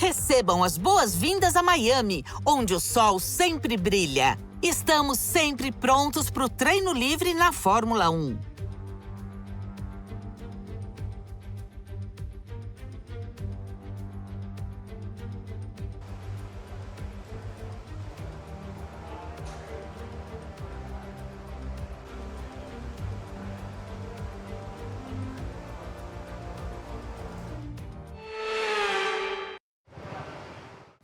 Recebam as boas-vindas a Miami, onde o sol sempre brilha. Estamos sempre prontos para o treino livre na Fórmula 1.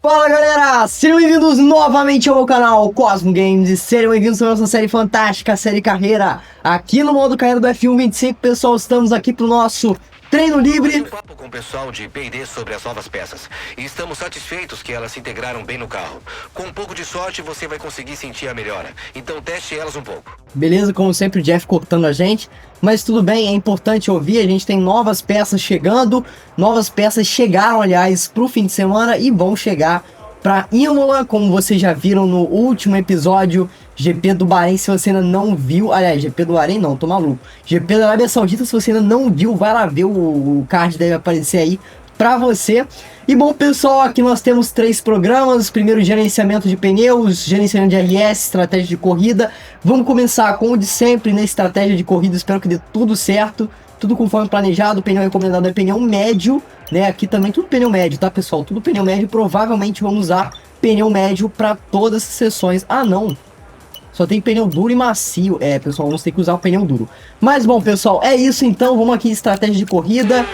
Fala galera, sejam bem-vindos novamente ao meu canal Cosmo Games e sejam bem-vindos à nossa série fantástica, a série Carreira. Aqui no modo Carreira do F1 25, pessoal, estamos aqui pro nosso treino livre. Um papo com o pessoal de P&D sobre as novas peças e estamos satisfeitos que elas se integraram bem no carro. Com um pouco de sorte você vai conseguir sentir a melhora, então teste elas um pouco. Beleza, como sempre o Jeff cortando a gente, mas tudo bem, é importante ouvir, a gente tem novas peças chegando, novas peças chegaram aliás pro fim de semana e vão chegar pra Imola, como vocês já viram no último episódio, GP do Bahrein. Se você ainda não viu, aliás, GP do Bahrein não, tô maluco, GP da Arábia Saudita, se você ainda não viu, vai lá ver, o card deve aparecer aí pra você. E bom pessoal, aqui nós temos 3 programas, primeiro gerenciamento de pneus, gerenciamento de RS, estratégia de corrida. Vamos começar com o de sempre, na estratégia de corrida, espero que dê tudo certo, tudo conforme planejado. O pneu recomendado é pneu médio, né, aqui também tudo pneu médio, tá pessoal, tudo pneu médio, provavelmente vamos usar pneu médio para todas as sessões. Ah não, só tem pneu duro e macio, pessoal, vamos ter que usar o pneu duro. Mas bom pessoal, é isso então, vamos aqui em estratégia de corrida.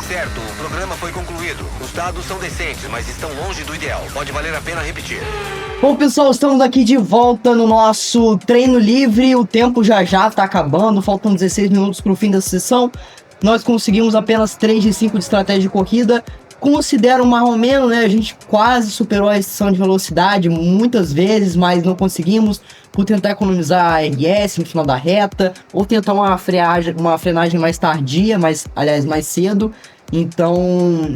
Certo, o programa foi concluído. Os dados são decentes, mas estão longe do ideal. Pode valer a pena repetir. Bom pessoal, estamos aqui de volta no nosso treino livre. O tempo já tá acabando, faltam 16 minutos para o fim da sessão. Nós conseguimos apenas 3 de 5 de estratégia de corrida. Considero mais ou menos, né? A gente quase superou a exceção de velocidade muitas vezes, mas não conseguimos por tentar economizar a RS no final da reta, ou tentar uma frenagem mais tardia, aliás, mais cedo. Então,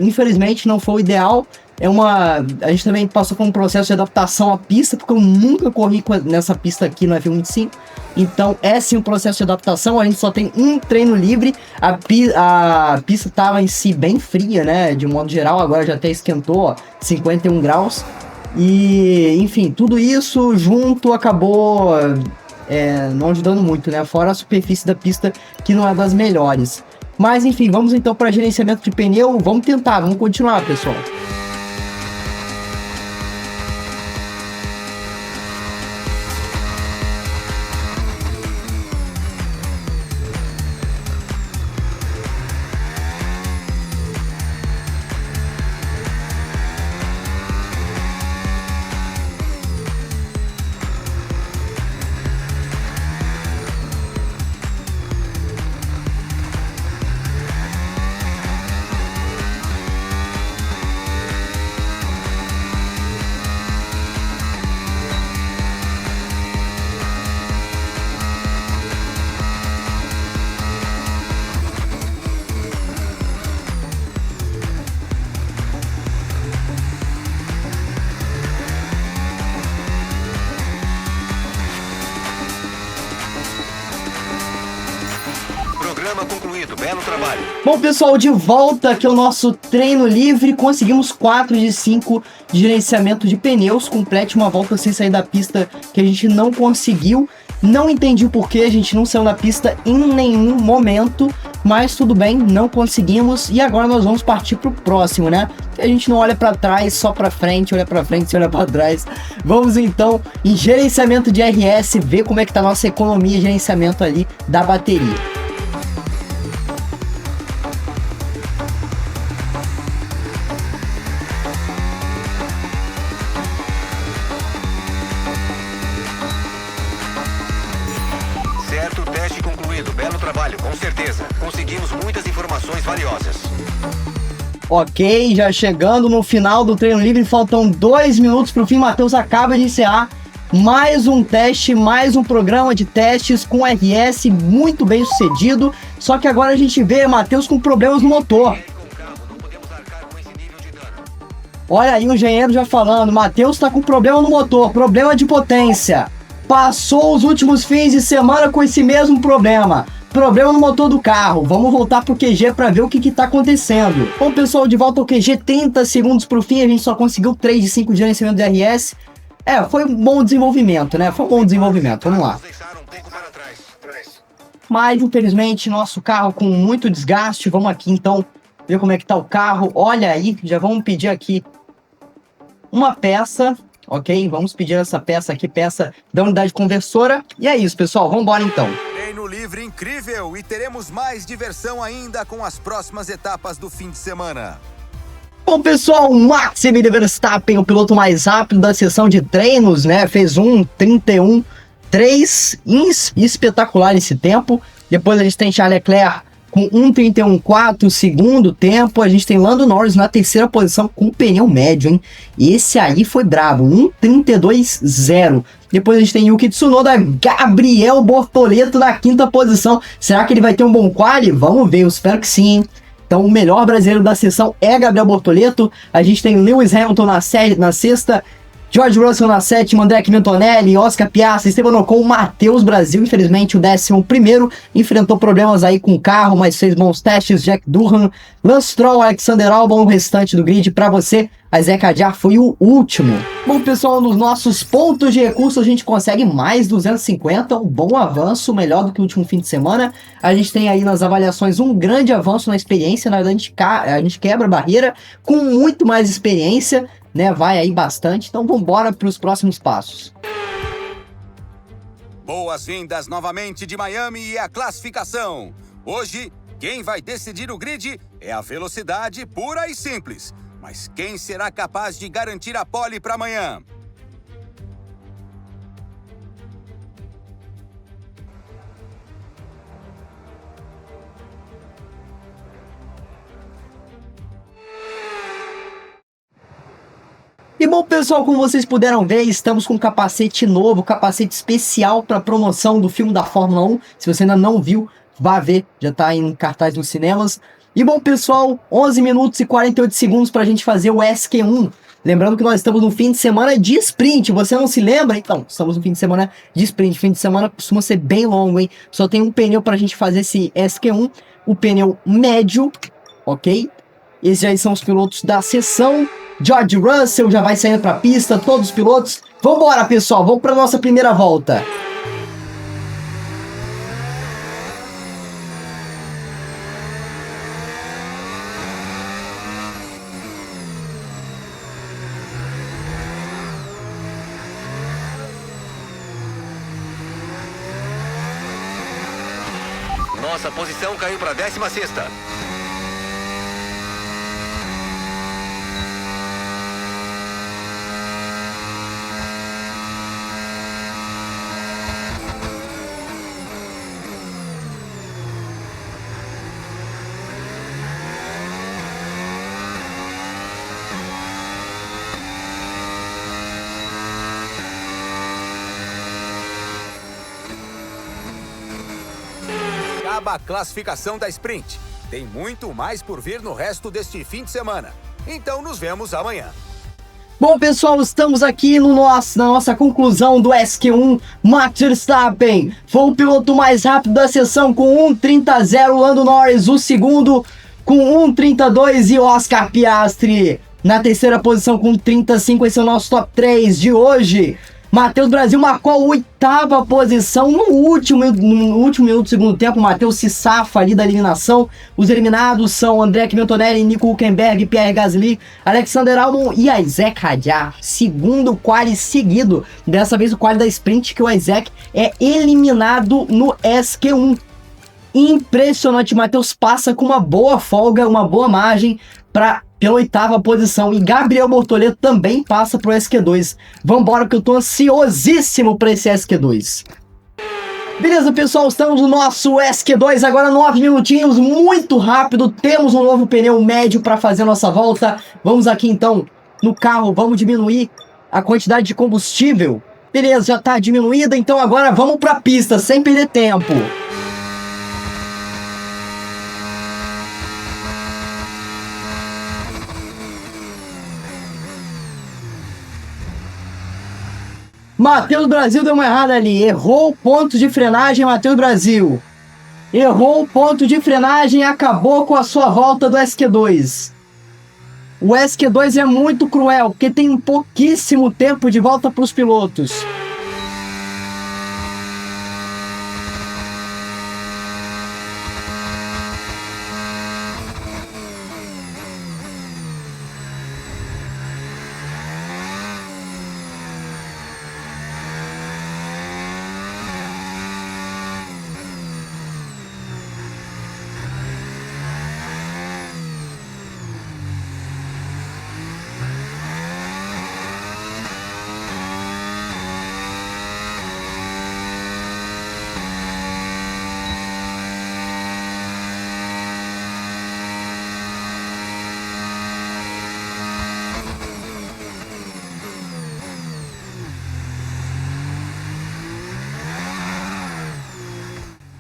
infelizmente, não foi o ideal. A gente também passou por um processo de adaptação à pista, porque eu nunca corri nessa pista aqui no F25. Então, é sim um processo de adaptação. A gente só tem um treino livre. A pista estava em si bem fria, né? De modo geral, agora já até esquentou, ó, 51 graus. E, enfim, tudo isso junto acabou não ajudando muito, né? Fora a superfície da pista, que não é das melhores. Mas, enfim, vamos então para gerenciamento de pneu. Vamos continuar, pessoal. Programa concluído, belo trabalho. Bom pessoal, de volta aqui ao nosso treino livre. Conseguimos 4 de 5 de gerenciamento de pneus. Complete uma volta sem sair da pista que a gente não conseguiu. Não entendi o porquê, a gente não saiu da pista em nenhum momento. Mas tudo bem, não conseguimos. E agora nós vamos partir pro próximo, né? A gente não olha para trás, só para frente, olha para frente, olha para trás. Vamos então em gerenciamento de RS, ver como é que tá a nossa economia e gerenciamento ali da bateria. certo, teste concluído. Belo trabalho, com certeza. Conseguimos muitas informações valiosas. Ok, já chegando no final do treino livre, faltam 2 minutos para o fim. Matheus acaba de encerrar mais um teste, mais um programa de testes com RS muito bem sucedido. Só que agora a gente vê Matheus com problemas no motor. Olha aí o engenheiro já falando, Matheus está com problema no motor, problema de potência. Passou os últimos fins de semana com esse mesmo problema. Problema no motor do carro. Vamos voltar pro QG para ver o que tá acontecendo. Bom, pessoal, de volta ao QG, 30 segundos pro fim. A gente só conseguiu 3 de 5 de gerenciamento de RS. Foi um bom desenvolvimento, né? Foi um bom desenvolvimento. Vamos lá. Mas, infelizmente, nosso carro com muito desgaste. Vamos aqui, então, ver como é que tá o carro. Olha aí, já vamos pedir aqui uma peça. Ok? Vamos pedir essa peça aqui, peça da unidade conversora. E é isso, pessoal. Vamos embora, então. Treino livre incrível e teremos mais diversão ainda com as próximas etapas do fim de semana. Bom, pessoal, Max Verstappen, o piloto mais rápido da sessão de treinos, né? Fez 1:31.3, espetacular esse tempo. Depois a gente tem Charles Leclerc com 1:31.4, segundo tempo. A gente tem Lando Norris na terceira posição com pneu médio, hein? Esse aí foi brabo, 1:32.0. Depois a gente tem Yuki Tsunoda, Gabriel Bortoleto na quinta posição. Será que ele vai ter um bom quali? Vamos ver, eu espero que sim, hein? Então o melhor brasileiro da sessão é Gabriel Bortoleto. A gente tem Lewis Hamilton na sexta, George Russell na sétima, André Antonelli, Oscar Piastri, Esteban Ocon, Matheus Brasil, infelizmente o 11º, enfrentou problemas aí com o carro, mas fez bons testes. Jack Durham, Lance Stroll, Alexander Albon, o restante do grid para você. A Isaac Hadjar foi o último. Bom, pessoal, nos nossos pontos de recurso a gente consegue mais 250, um bom avanço, melhor do que o último fim de semana. A gente tem aí nas avaliações um grande avanço na experiência, na verdade a gente quebra a barreira com muito mais experiência, né? Vai aí bastante, então vamos embora para os próximos passos. Boas-vindas novamente de Miami e a classificação. Hoje, quem vai decidir o grid é a velocidade pura e simples. Mas quem será capaz de garantir a pole para amanhã? E bom, pessoal, como vocês puderam ver, estamos com um capacete novo, capacete especial para promoção do filme da Fórmula 1. Se você ainda não viu, vá ver, já está em cartaz nos cinemas. E bom, pessoal, 11 minutos e 48 segundos para a gente fazer o SQ1. Lembrando que nós estamos no fim de semana de sprint. Você não se lembra? Então, estamos no fim de semana de sprint. Fim de semana costuma ser bem longo, hein? Só tem um pneu para a gente fazer esse SQ1. O pneu médio, ok? Esses aí são os pilotos da sessão. George Russell já vai saindo para a pista. Todos os pilotos. Vambora, pessoal. Vamos para nossa primeira volta. Nossa posição caiu para a 16ª. Acaba a classificação da sprint. Tem muito mais por vir no resto deste fim de semana. Então nos vemos amanhã. Bom, pessoal, estamos aqui na nossa conclusão do SQ1. Max Verstappen foi o piloto mais rápido da sessão com 1:30.0. Lando Norris, o segundo, com 1:32. E Oscar Piastri na terceira posição com 1:35. Esse é o nosso top 3 de hoje. Matheus Brasil marcou a 8ª posição no último minuto do segundo tempo. O Matheus se safa ali da eliminação. Os eliminados são André Antonelli, Nico Hülkenberg, Pierre Gasly, Alexander Albon e Isaac Hadjar. Segundo quali seguido. Dessa vez o quali da sprint, que o Isaac é eliminado no SQ1. Impressionante, Matheus passa com uma boa folga, uma boa margem pela 8ª posição. E Gabriel Bortoleto também passa pro SQ2. Vambora que eu tô ansiosíssimo pra esse SQ2. Beleza, pessoal, estamos no nosso SQ2, agora 9 minutinhos, muito rápido, temos um novo pneu médio para fazer a nossa volta. Vamos aqui então no carro, vamos diminuir a quantidade de combustível. Beleza, já está diminuída, então agora vamos para a pista, sem perder tempo. Matheus Brasil deu uma errada ali, errou o ponto de frenagem, Matheus Brasil. Errou o ponto de frenagem e acabou com a sua volta do SQ2. O SQ2 é muito cruel, porque tem pouquíssimo tempo de volta para os pilotos.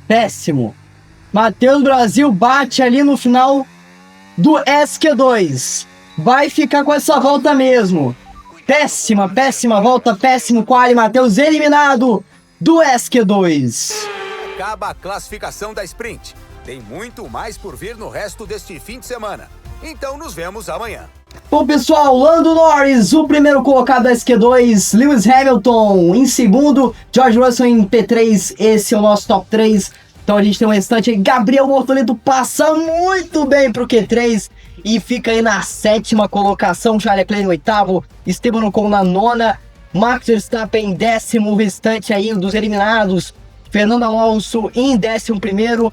Péssimo. Matheus Brasil bate ali no final do SQ2. Vai ficar com essa volta mesmo. Péssima, péssima volta, péssimo quali. Matheus eliminado do SQ2. Acaba a classificação da sprint. Tem muito mais por vir no resto deste fim de semana. Então nos vemos amanhã. Bom, pessoal, Lando Norris, o primeiro colocado da SQ2, Lewis Hamilton em segundo, George Russell em P3, esse é o nosso top 3. Então a gente tem um restante aí, Gabriel Bortoleto passa muito bem pro Q3 e fica aí na 7ª colocação, Charles Leclerc no 8º, Esteban Ocon na 9ª, Max Verstappen em 10º, o restante aí dos eliminados, Fernando Alonso em 11º,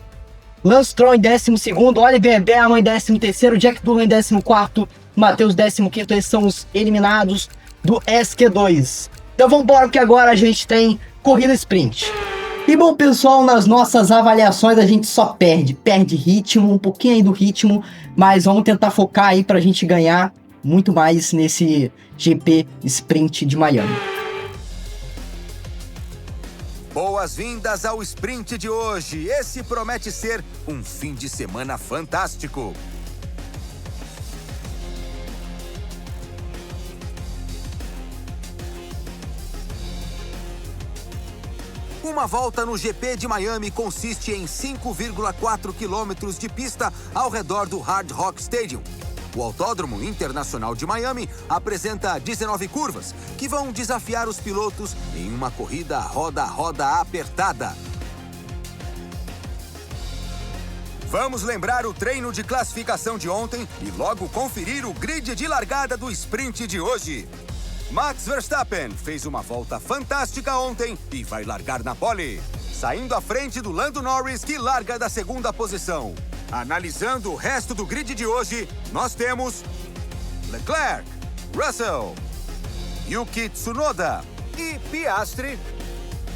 Lance Stroll em 12º, Oliver Bearman em 13º, Jack Doohan em 14º, Matheus 15º, esses são os eliminados do SQ2. Então vamos embora que agora a gente tem corrida sprint. E bom, pessoal, nas nossas avaliações a gente só perde ritmo, um pouquinho aí do ritmo, mas vamos tentar focar aí pra gente ganhar muito mais nesse GP Sprint de Miami. Boas-vindas ao sprint de hoje. Esse promete ser um fim de semana fantástico. Uma volta no GP de Miami consiste em 5,4 quilômetros de pista ao redor do Hard Rock Stadium. O Autódromo Internacional de Miami apresenta 19 curvas, que vão desafiar os pilotos em uma corrida roda a roda apertada. Vamos lembrar o treino de classificação de ontem e logo conferir o grid de largada do sprint de hoje. Max Verstappen fez uma volta fantástica ontem e vai largar na pole, saindo à frente do Lando Norris, que larga da 2ª posição. Analisando o resto do grid de hoje, nós temos Leclerc, Russell, Yuki Tsunoda e Piastri,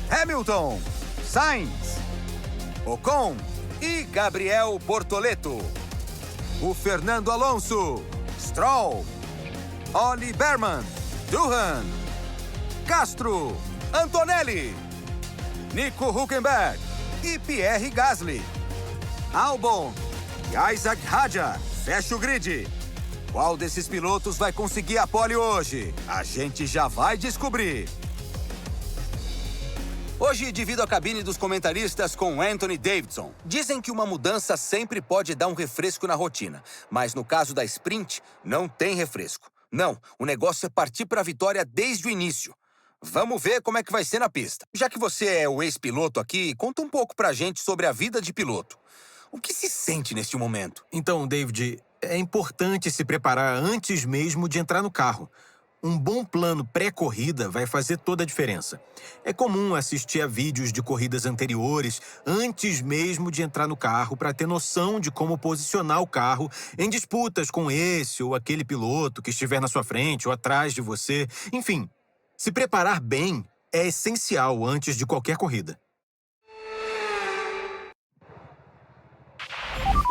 Hamilton, Sainz, Ocon e Gabriel Bortoleto. O Fernando Alonso, Stroll, Oli Bearman, Doohan, Castro, Antonelli, Nico Hülkenberg e Pierre Gasly. Albon e Isaac Hadjar fecha o grid. Qual desses pilotos vai conseguir a pole hoje? A gente já vai descobrir. Hoje divido a cabine dos comentaristas com Anthony Davidson. Dizem que uma mudança sempre pode dar um refresco na rotina, mas no caso da sprint, não tem refresco. Não, o negócio é partir para a vitória desde o início. Vamos ver como é que vai ser na pista. Já que você é o ex-piloto aqui, conta um pouco pra gente sobre a vida de piloto. O que se sente neste momento? Então, David, é importante se preparar antes mesmo de entrar no carro. Um bom plano pré-corrida vai fazer toda a diferença. É comum assistir a vídeos de corridas anteriores antes mesmo de entrar no carro para ter noção de como posicionar o carro em disputas com esse ou aquele piloto que estiver na sua frente ou atrás de você. Enfim, se preparar bem é essencial antes de qualquer corrida.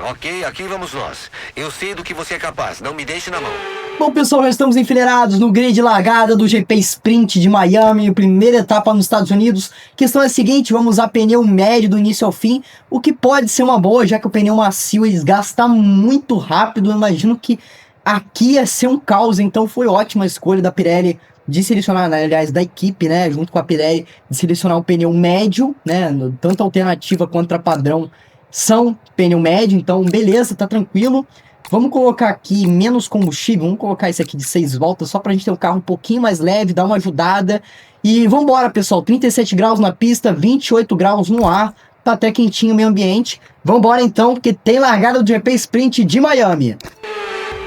Ok, aqui vamos nós. Eu sei do que você é capaz, não me deixe na mão. Bom, pessoal, já estamos enfileirados no grid largada do GP Sprint de Miami, primeira etapa nos Estados Unidos. A questão é a seguinte, vamos usar pneu médio do início ao fim, o que pode ser uma boa, já que o pneu macio ele desgasta muito rápido. Eu imagino que aqui ia ser um caos, então foi ótima a escolha da Pirelli de selecionar, aliás, da equipe, né, junto com a Pirelli, de selecionar um pneu médio, né, tanto a alternativa quanto a padrão são pneu médio, então beleza, tá tranquilo. Vamos colocar aqui menos combustível, vamos colocar esse aqui de 6 voltas, só pra gente ter um carro um pouquinho mais leve, dar uma ajudada. E vambora, pessoal, 37 graus na pista, 28 graus no ar, tá até quentinho o meio ambiente. Vambora então, porque tem largada do GP Sprint de Miami.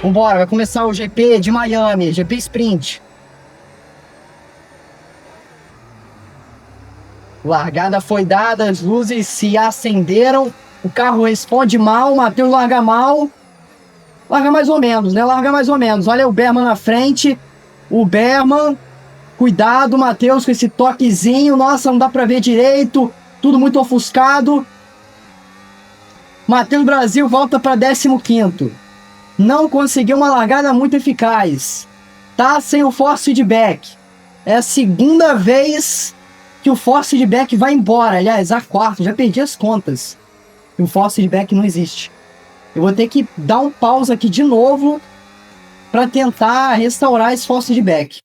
Vambora, vai começar o GP de Miami, GP Sprint. Largada foi dada, as luzes se acenderam, o carro responde mal, o Matheus larga mal. Larga mais ou menos, né? Larga mais ou menos. Olha o Berman na frente. O Berman. Cuidado, Matheus, com esse toquezinho. Nossa, não dá pra ver direito. Tudo muito ofuscado. Matheus Brasil volta para 15º. Não conseguiu uma largada muito eficaz. Tá sem o force feedback. É a segunda vez que o force feedback vai embora. Aliás, a quarta. Já perdi as contas. E o force feedback não existe. Eu vou ter que dar um pause aqui de novo para tentar restaurar esse force feedback.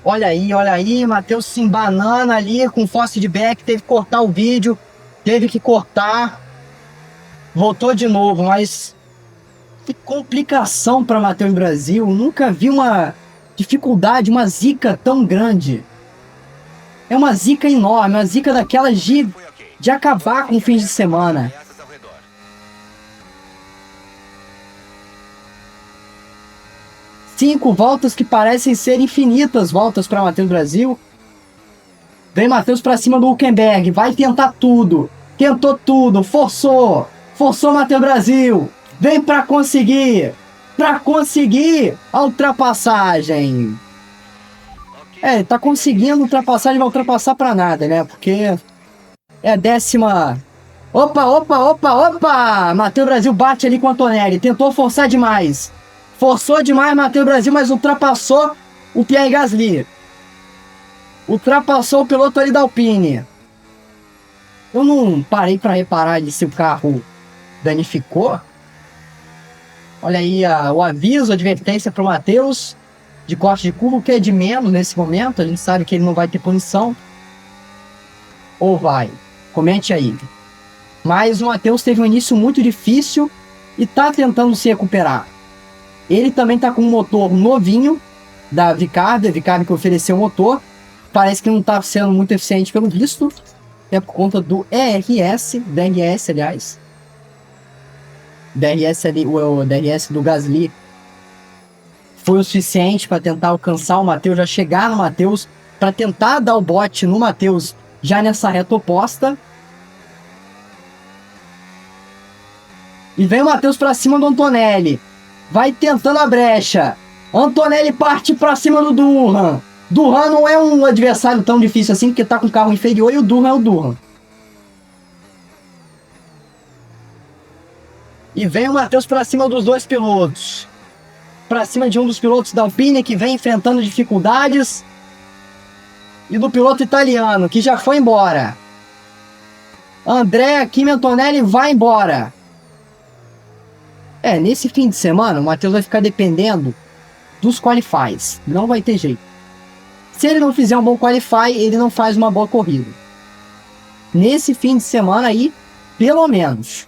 Olha aí, Matheus se embanana ali com force feedback, teve que cortar o vídeo, teve que cortar. Voltou de novo, mas que complicação para Matheus Brasil. Nunca vi uma dificuldade, uma zica tão grande. É uma zica enorme, uma zica daquelas de acabar com o fim de semana. 5 voltas que parecem ser infinitas voltas para Matheus Brasil. Vem Matheus para cima do Hülkenberg. Vai tentar tudo. Tentou tudo. Forçou. Forçou Matheus Brasil. Vem para conseguir. Para conseguir a ultrapassagem. Ele tá conseguindo ultrapassagem. Vai ultrapassar para nada, né? Porque é a 10ª. Opa! Matheus Brasil bate ali com o Antonelli. Tentou forçar demais. Forçou demais Matheus Brasil, mas ultrapassou o Pierre Gasly. Ultrapassou o piloto ali da Alpine. Eu não parei para reparar se o carro danificou. Olha aí o aviso, a advertência para o Matheus de corte de curva, que é de menos nesse momento. A gente sabe que ele não vai ter punição. Ou vai? Comente aí. Mas o Matheus teve um início muito difícil e tá tentando se recuperar. Ele também tá com um motor novinho da Vicarb, a Vicarb que ofereceu o motor. Parece que não tá sendo muito eficiente pelo visto. É por conta do DRS, aliás. DRS ali, o DRS do Gasly foi o suficiente para tentar alcançar o Matheus, já chegar no Matheus, para tentar dar o bote no Matheus já nessa reta oposta. E vem o Matheus para cima do Antonelli. Vai tentando a brecha. Antonelli parte para cima do Durham. Durham não é um adversário tão difícil assim, porque tá com carro inferior e o Durham é o Durham. E vem o Matheus para cima dos dois pilotos. Para cima de um dos pilotos da Alpine que vem enfrentando dificuldades. E do piloto italiano que já foi embora. André Kimi Antonelli vai embora. Nesse fim de semana o Matheus vai ficar dependendo dos qualifies. Não vai ter jeito. Se ele não fizer um bom qualify, ele não faz uma boa corrida. Nesse fim de semana aí, pelo menos.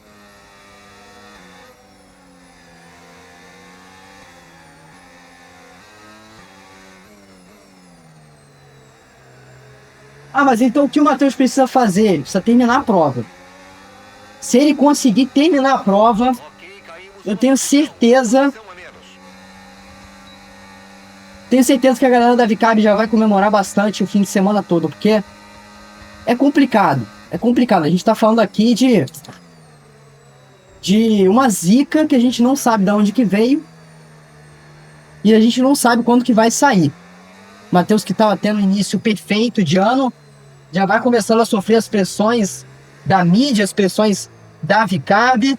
Mas então o que o Matheus precisa fazer? Ele precisa terminar a prova. Se ele conseguir terminar a prova, eu tenho certeza que a galera da Vicarb já vai comemorar bastante o fim de semana todo, porque é complicado. A gente tá falando aqui de uma zica que a gente não sabe de onde que veio e a gente não sabe quando que vai sair. Matheus, que estava tendo um início perfeito de ano, já vai começando a sofrer as pressões da mídia, as pressões Davi Carbi.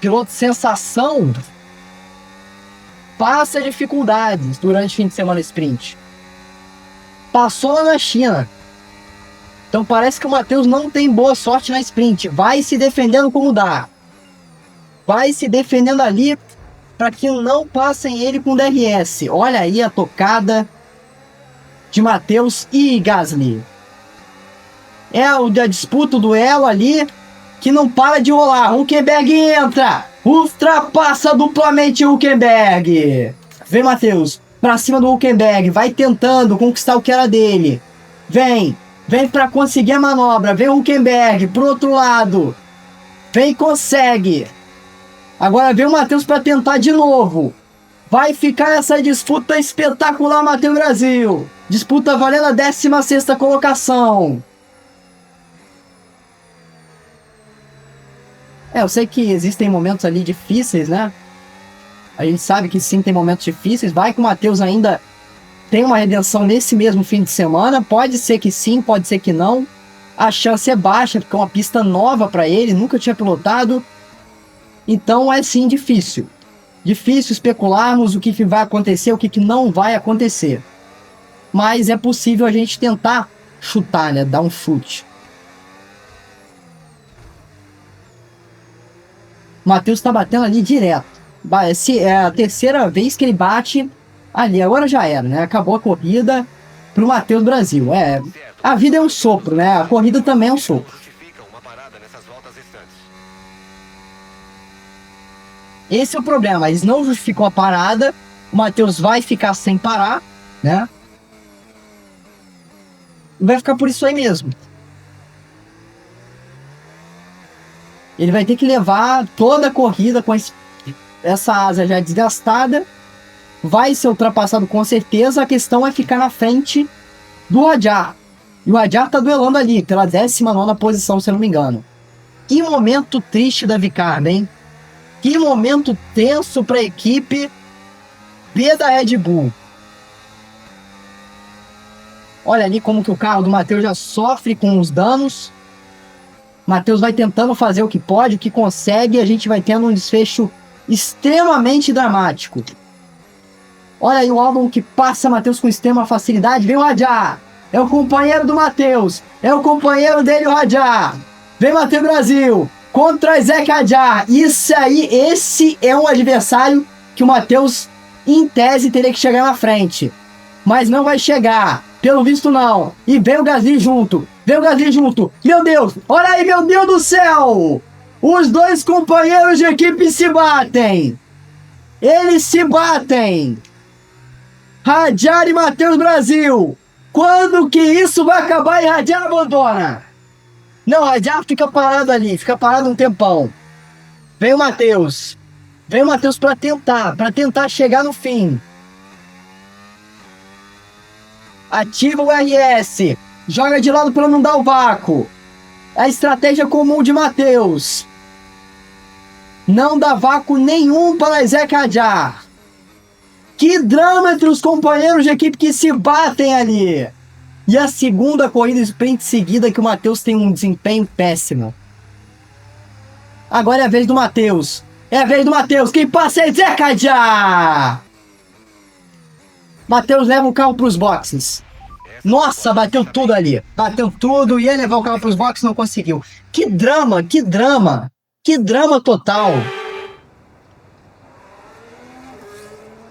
Piloto sensação. Passa dificuldades durante o fim de semana sprint. Passou lá na China. Então parece que o Matheus não tem boa sorte na sprint. Vai se defendendo como dá. Vai se defendendo ali para que não passem ele com DRS. Olha aí a tocada de Matheus e Gasly. É a disputa, o duelo ali que não para de rolar. Hülkenberg entra. Ultrapassa duplamente o Hülkenberg. Vem Matheus pra cima do Hülkenberg. Vai tentando conquistar o que era dele. Vem pra conseguir a manobra. Vem o Hülkenberg pro outro lado. Vem, consegue. Agora vem o Matheus pra tentar de novo. Vai ficar essa disputa espetacular, Matheus Brasil. Disputa valendo a 16ª colocação. Eu sei que existem momentos ali difíceis, né? A gente sabe que sim, tem momentos difíceis. Vai que o Matheus ainda tem uma redenção nesse mesmo fim de semana. Pode ser que sim, pode ser que não. A chance é baixa, porque é uma pista nova para ele, nunca tinha pilotado. Então é sim difícil. Difícil especularmos o que vai acontecer, o que não vai acontecer. Mas é possível a gente tentar chutar, né? Dar um chute. O Matheus tá batendo ali direto. É a terceira vez que ele bate ali. Agora já era, né? Acabou a corrida pro Matheus Brasil. A vida é um sopro, né? A corrida também é um sopro. Esse é o problema. Eles não justificam a parada. O Matheus vai ficar sem parar, né? Vai ficar por isso aí mesmo. Ele vai ter que levar toda a corrida com essa asa já desgastada. Vai ser ultrapassado com certeza. A questão é ficar na frente do Hadjar. E o Hadjar tá duelando ali pela 19ª posição, se eu não me engano. Que momento triste da Vicarb, hein? Que momento tenso para a equipe B da Red Bull. Olha ali como que o carro do Matheus já sofre com os danos. Matheus vai tentando fazer o que pode, o que consegue, e a gente vai tendo um desfecho extremamente dramático. Olha aí o Albon que passa Matheus com extrema facilidade. Vem o Hadjar. É o companheiro do Matheus. É o companheiro dele, o Hadjar. Vem Matheus Brasil contra Isack Hadjar. Isso aí, esse é um adversário que o Matheus, em tese, teria que chegar na frente. Mas não vai chegar. Pelo visto não. E vem o Gasly junto. Vem o Gasly junto. Meu Deus. Olha aí, meu Deus do céu. Os dois companheiros de equipe se batem. Eles se batem. Hadjar e Matheus Brasil. Quando que isso vai acabar e Hadjar abandona? Não, Hadjar fica parado ali. Fica parado um tempão. Vem o Matheus. Vem o Matheus para tentar chegar no fim. Ativa o RS. Joga de lado para não dar o vácuo. É a estratégia comum de Matheus. Não dá vácuo nenhum para Isack Hadjar. Que drama entre os companheiros de equipe que se batem ali. E a segunda corrida sprint seguida que o Matheus tem um desempenho péssimo. Agora é a vez do Matheus. É a vez do Matheus. Quem passa é Isack Hadjar. Matheus leva o carro para os boxes. Nossa, bateu tudo ali. Bateu tudo, ia levar o carro para os boxes, não conseguiu. Que drama, que drama. Que drama total.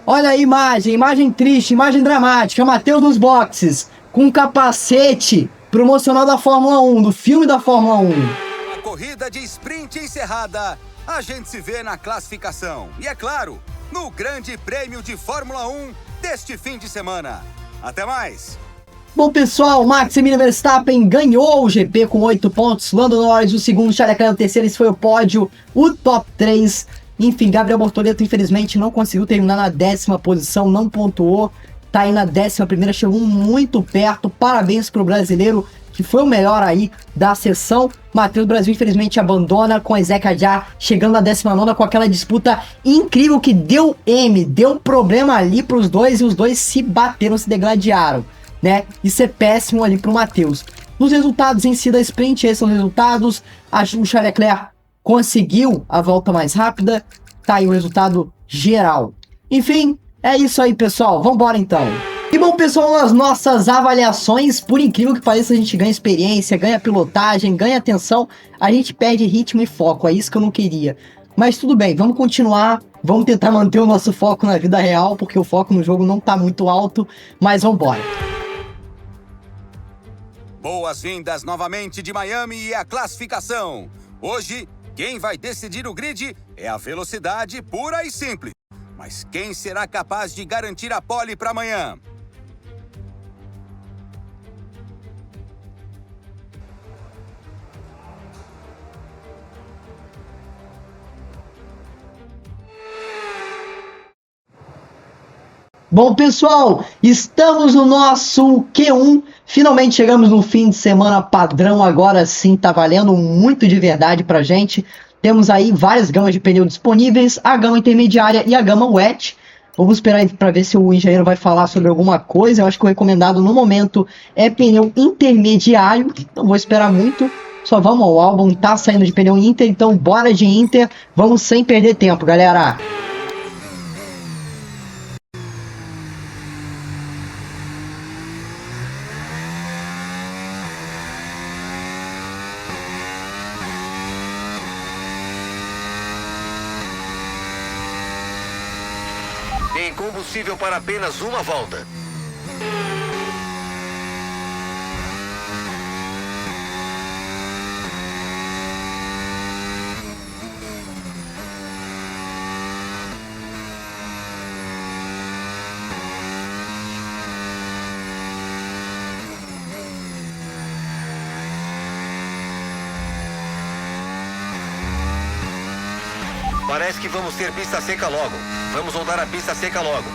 Olha a imagem, imagem triste, imagem dramática. Matheus nos boxes, com um capacete promocional da Fórmula 1, do filme da Fórmula 1. A corrida de sprint encerrada. A gente se vê na classificação. E é claro, no Grande Prêmio de Fórmula 1 deste fim de semana. Até mais! Bom, pessoal, Max Verstappen ganhou o GP com 8 pontos. Lando Norris o segundo, Charles Leclerc o terceiro. Esse foi o pódio, o top 3. Enfim, Gabriel Bortoleto, infelizmente, não conseguiu terminar na 10ª posição, não pontuou. Tá aí na 11ª, chegou muito perto. Parabéns pro brasileiro, que foi o melhor aí da sessão. Matheus Brasil, infelizmente, abandona com a Isack Hadjar chegando na 19ª com aquela disputa incrível que deu problema ali pros dois e os dois se bateram, se degladiaram, né? Isso é péssimo ali pro Matheus. Nos resultados em si da sprint, esses são os resultados. O Charles Leclerc conseguiu a volta mais rápida. Tá aí o resultado geral. Enfim, é isso aí, pessoal. Vambora então. E bom, pessoal, nas nossas avaliações, por incrível que pareça, a gente ganha experiência, ganha pilotagem, ganha atenção, a gente perde ritmo e foco, é isso que eu não queria. Mas tudo bem, vamos continuar, vamos tentar manter o nosso foco na vida real, porque o foco no jogo não tá muito alto, mas vambora. Boas-vindas novamente de Miami e a classificação. Hoje, quem vai decidir o grid é a velocidade pura e simples. Mas quem será capaz de garantir a pole para amanhã? Bom, pessoal, estamos no nosso Q1, finalmente chegamos no fim de semana padrão, agora sim tá valendo muito de verdade pra gente. Temos aí várias gamas de pneu disponíveis, a gama intermediária e a gama wet. Vamos esperar para ver se o engenheiro vai falar sobre alguma coisa. Eu acho que o recomendado no momento é pneu intermediário, não vou esperar muito. Só vamos ao álbum, tá saindo de pneu Inter, então bora de Inter, vamos sem perder tempo, galera. Tem combustível para apenas uma volta. Parece que vamos ter pista seca logo. Vamos rodar a pista seca logo.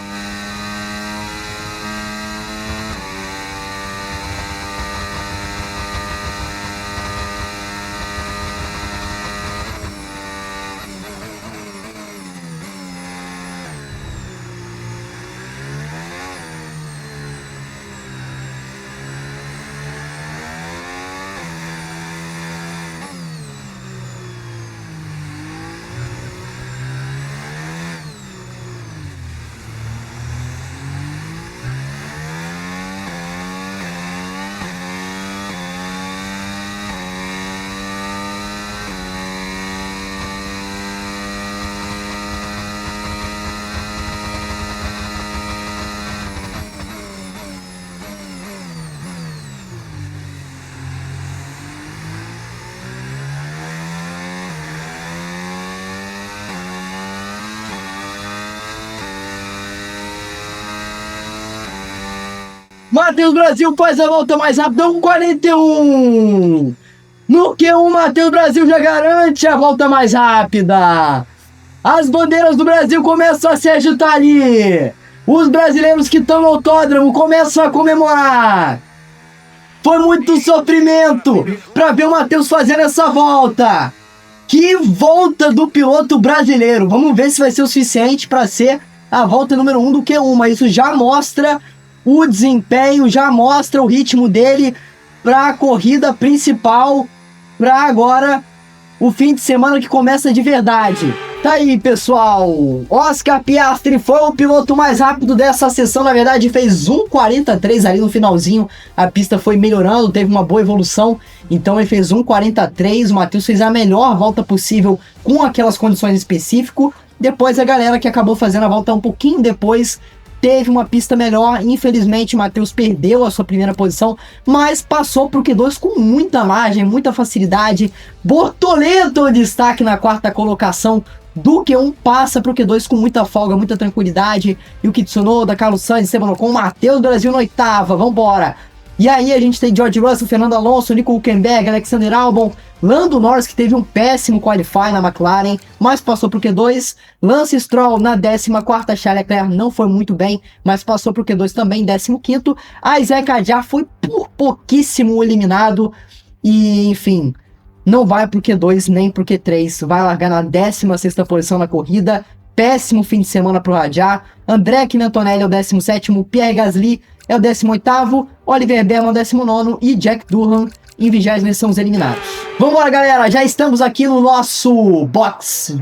Matheus Brasil faz a volta mais rápida com 41. No Q1, Matheus Brasil já garante a volta mais rápida. As bandeiras do Brasil começam a se agitar ali. Os brasileiros que estão no autódromo começam a comemorar. Foi muito sofrimento para ver o Matheus fazendo essa volta. Que volta do piloto brasileiro. Vamos ver se vai ser o suficiente para ser a volta número 1 do Q1. Mas isso já mostra o desempenho, já mostra o ritmo dele para a corrida principal, para agora o fim de semana que começa de verdade. Tá aí, pessoal, Oscar Piastri foi o piloto mais rápido dessa sessão, na verdade fez 1:43 ali no finalzinho, a pista foi melhorando, teve uma boa evolução, então ele fez 1:43, o Matheus fez a melhor volta possível com aquelas condições específicas, depois a galera que acabou fazendo a volta um pouquinho depois teve uma pista melhor. Infelizmente o Matheus perdeu a sua primeira posição, mas passou para o Q2 com muita margem, muita facilidade. Bortoleto, destaque na quarta colocação do Q1, passa para o Q2 com muita folga, muita tranquilidade. Yuki Tsunoda, Carlos Sainz, Esteban Ocon, Matheus Brasil na oitava, vambora. E aí a gente tem George Russell, Fernando Alonso, Nico Hülkenberg, Alexander Albon, Lando Norris, que teve um péssimo qualify na McLaren, mas passou para o Q2. Lance Stroll na 14ª, Charles Leclerc não foi muito bem, mas passou para o Q2 também, 15º. Isaac Hadjar foi por pouquíssimo eliminado e, enfim, não vai para o Q2 nem para o Q3, vai largar na 16ª posição na corrida. Péssimo fim de semana para o Hadjar. André Antonelli é o 17º, Pierre Gasly é o 18º, Oliver Berman 19º e Jack Durham em 20º são os eliminados. Vambora, galera, já estamos aqui no nosso box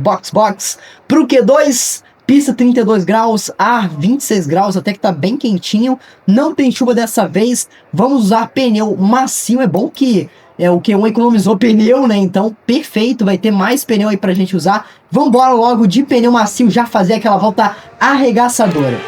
pro Q2, pista 32 graus, ar 26 graus, até que tá bem quentinho, não tem chuva dessa vez, vamos usar pneu macio, é bom que o Q1 economizou pneu, né, então perfeito, vai ter mais pneu aí pra gente usar, vambora logo de pneu macio já fazer aquela volta arregaçadora.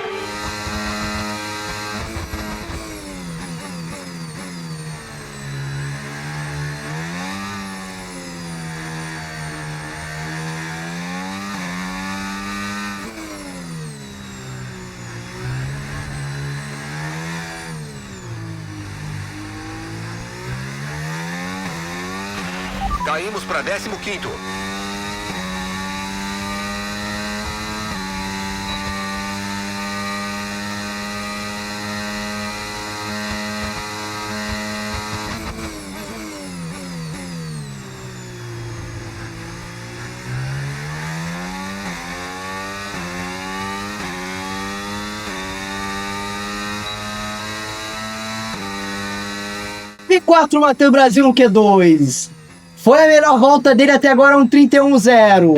Caímos para 15º. E 4 Matheus Brasil no Q2. Foi a melhor volta dele até agora, um 31-0.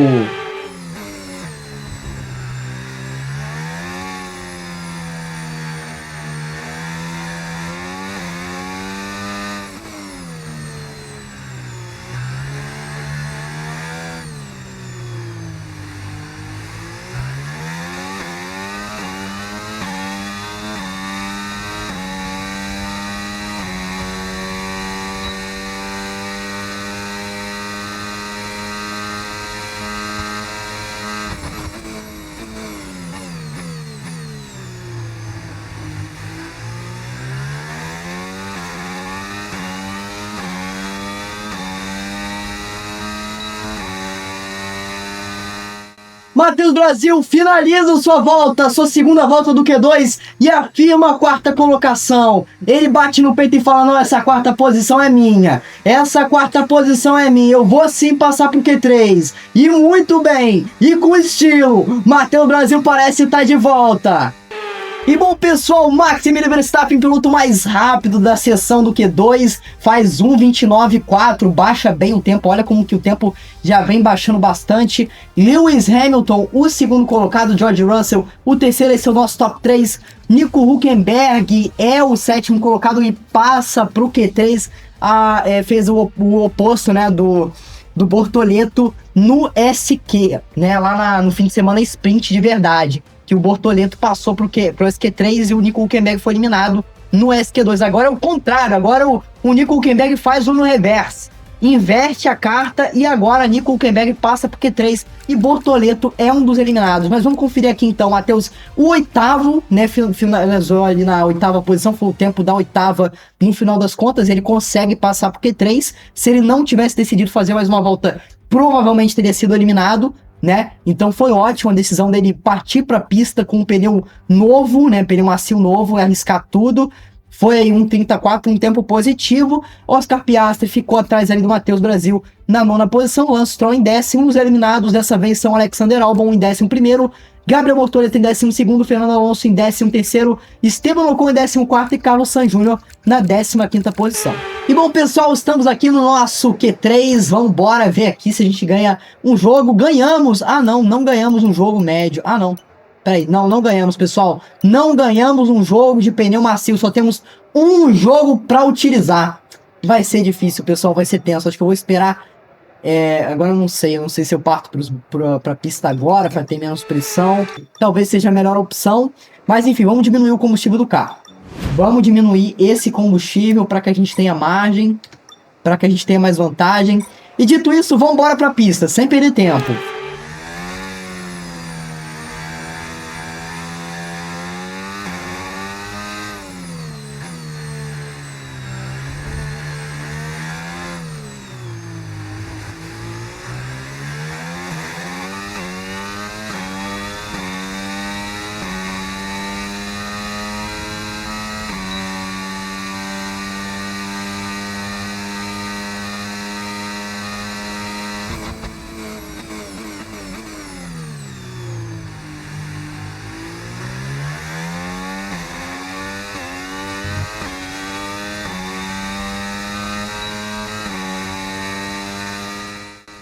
Matheus Brasil finaliza sua volta, sua segunda volta do Q2 e afirma a 4ª colocação. Ele bate no peito e fala, não, essa 4ª posição é minha. Essa 4ª posição é minha, eu vou sim passar pro Q3. E muito bem, e com estilo, Matheus Brasil parece estar de volta. E bom, pessoal, Maximilian Verstappen, piloto mais rápido da sessão do Q2, faz 1:29.4, baixa bem o tempo, olha como que o tempo já vem baixando bastante. Lewis Hamilton, o segundo colocado, George Russell, o terceiro, esse é o nosso top 3. Nico Hülkenberg é o 7º colocado e passa para o Q3, fez o oposto, né, do Bortoleto no SQ, né, lá no fim de semana sprint de verdade. Que o Bortoleto passou pro SQ3 e o Nico Hülkenberg foi eliminado no SQ2. Agora é o contrário, agora o Nico Hülkenberg faz no reverse. Inverte a carta e agora Nico Hülkenberg passa pro Q3 e Bortoleto é um dos eliminados. Mas vamos conferir aqui então, Matheus, o 8º, né, finalizou ali na 8ª posição, foi o tempo da 8ª no final das contas, ele consegue passar pro Q3. Se ele não tivesse decidido fazer mais uma volta, provavelmente teria sido eliminado, né? Então foi ótima a decisão dele partir para a pista com um pneu novo, né? Pneu macio novo, arriscar tudo. Foi aí 1:34, um tempo positivo. Oscar Piastri ficou atrás ali do Matheus Brasil na 9ª posição. Lance Stroll em 10º. Os eliminados dessa vez são Alexander Albon em 11º, Gabriel Bortoleto em 12º, Fernando Alonso em 13º, Esteban Ocon em 14º e Carlos Sainz Jr. na 15ª posição. E bom, pessoal, estamos aqui no nosso Q3, vamos embora ver aqui se a gente ganha um jogo. Ganhamos! Ah não, não ganhamos um jogo médio. Ah não, peraí, não ganhamos, pessoal. Não ganhamos um jogo de pneu macio, só temos um jogo para utilizar. Vai ser difícil, pessoal, vai ser tenso, acho que eu vou esperar. Agora eu não sei se eu parto pra pista agora, para ter menos pressão. Talvez seja a melhor opção, mas enfim, vamos diminuir o combustível do carro. Vamos diminuir esse combustível para que a gente tenha margem, para que a gente tenha mais vantagem. E dito isso, vamos embora para a pista, sem perder tempo.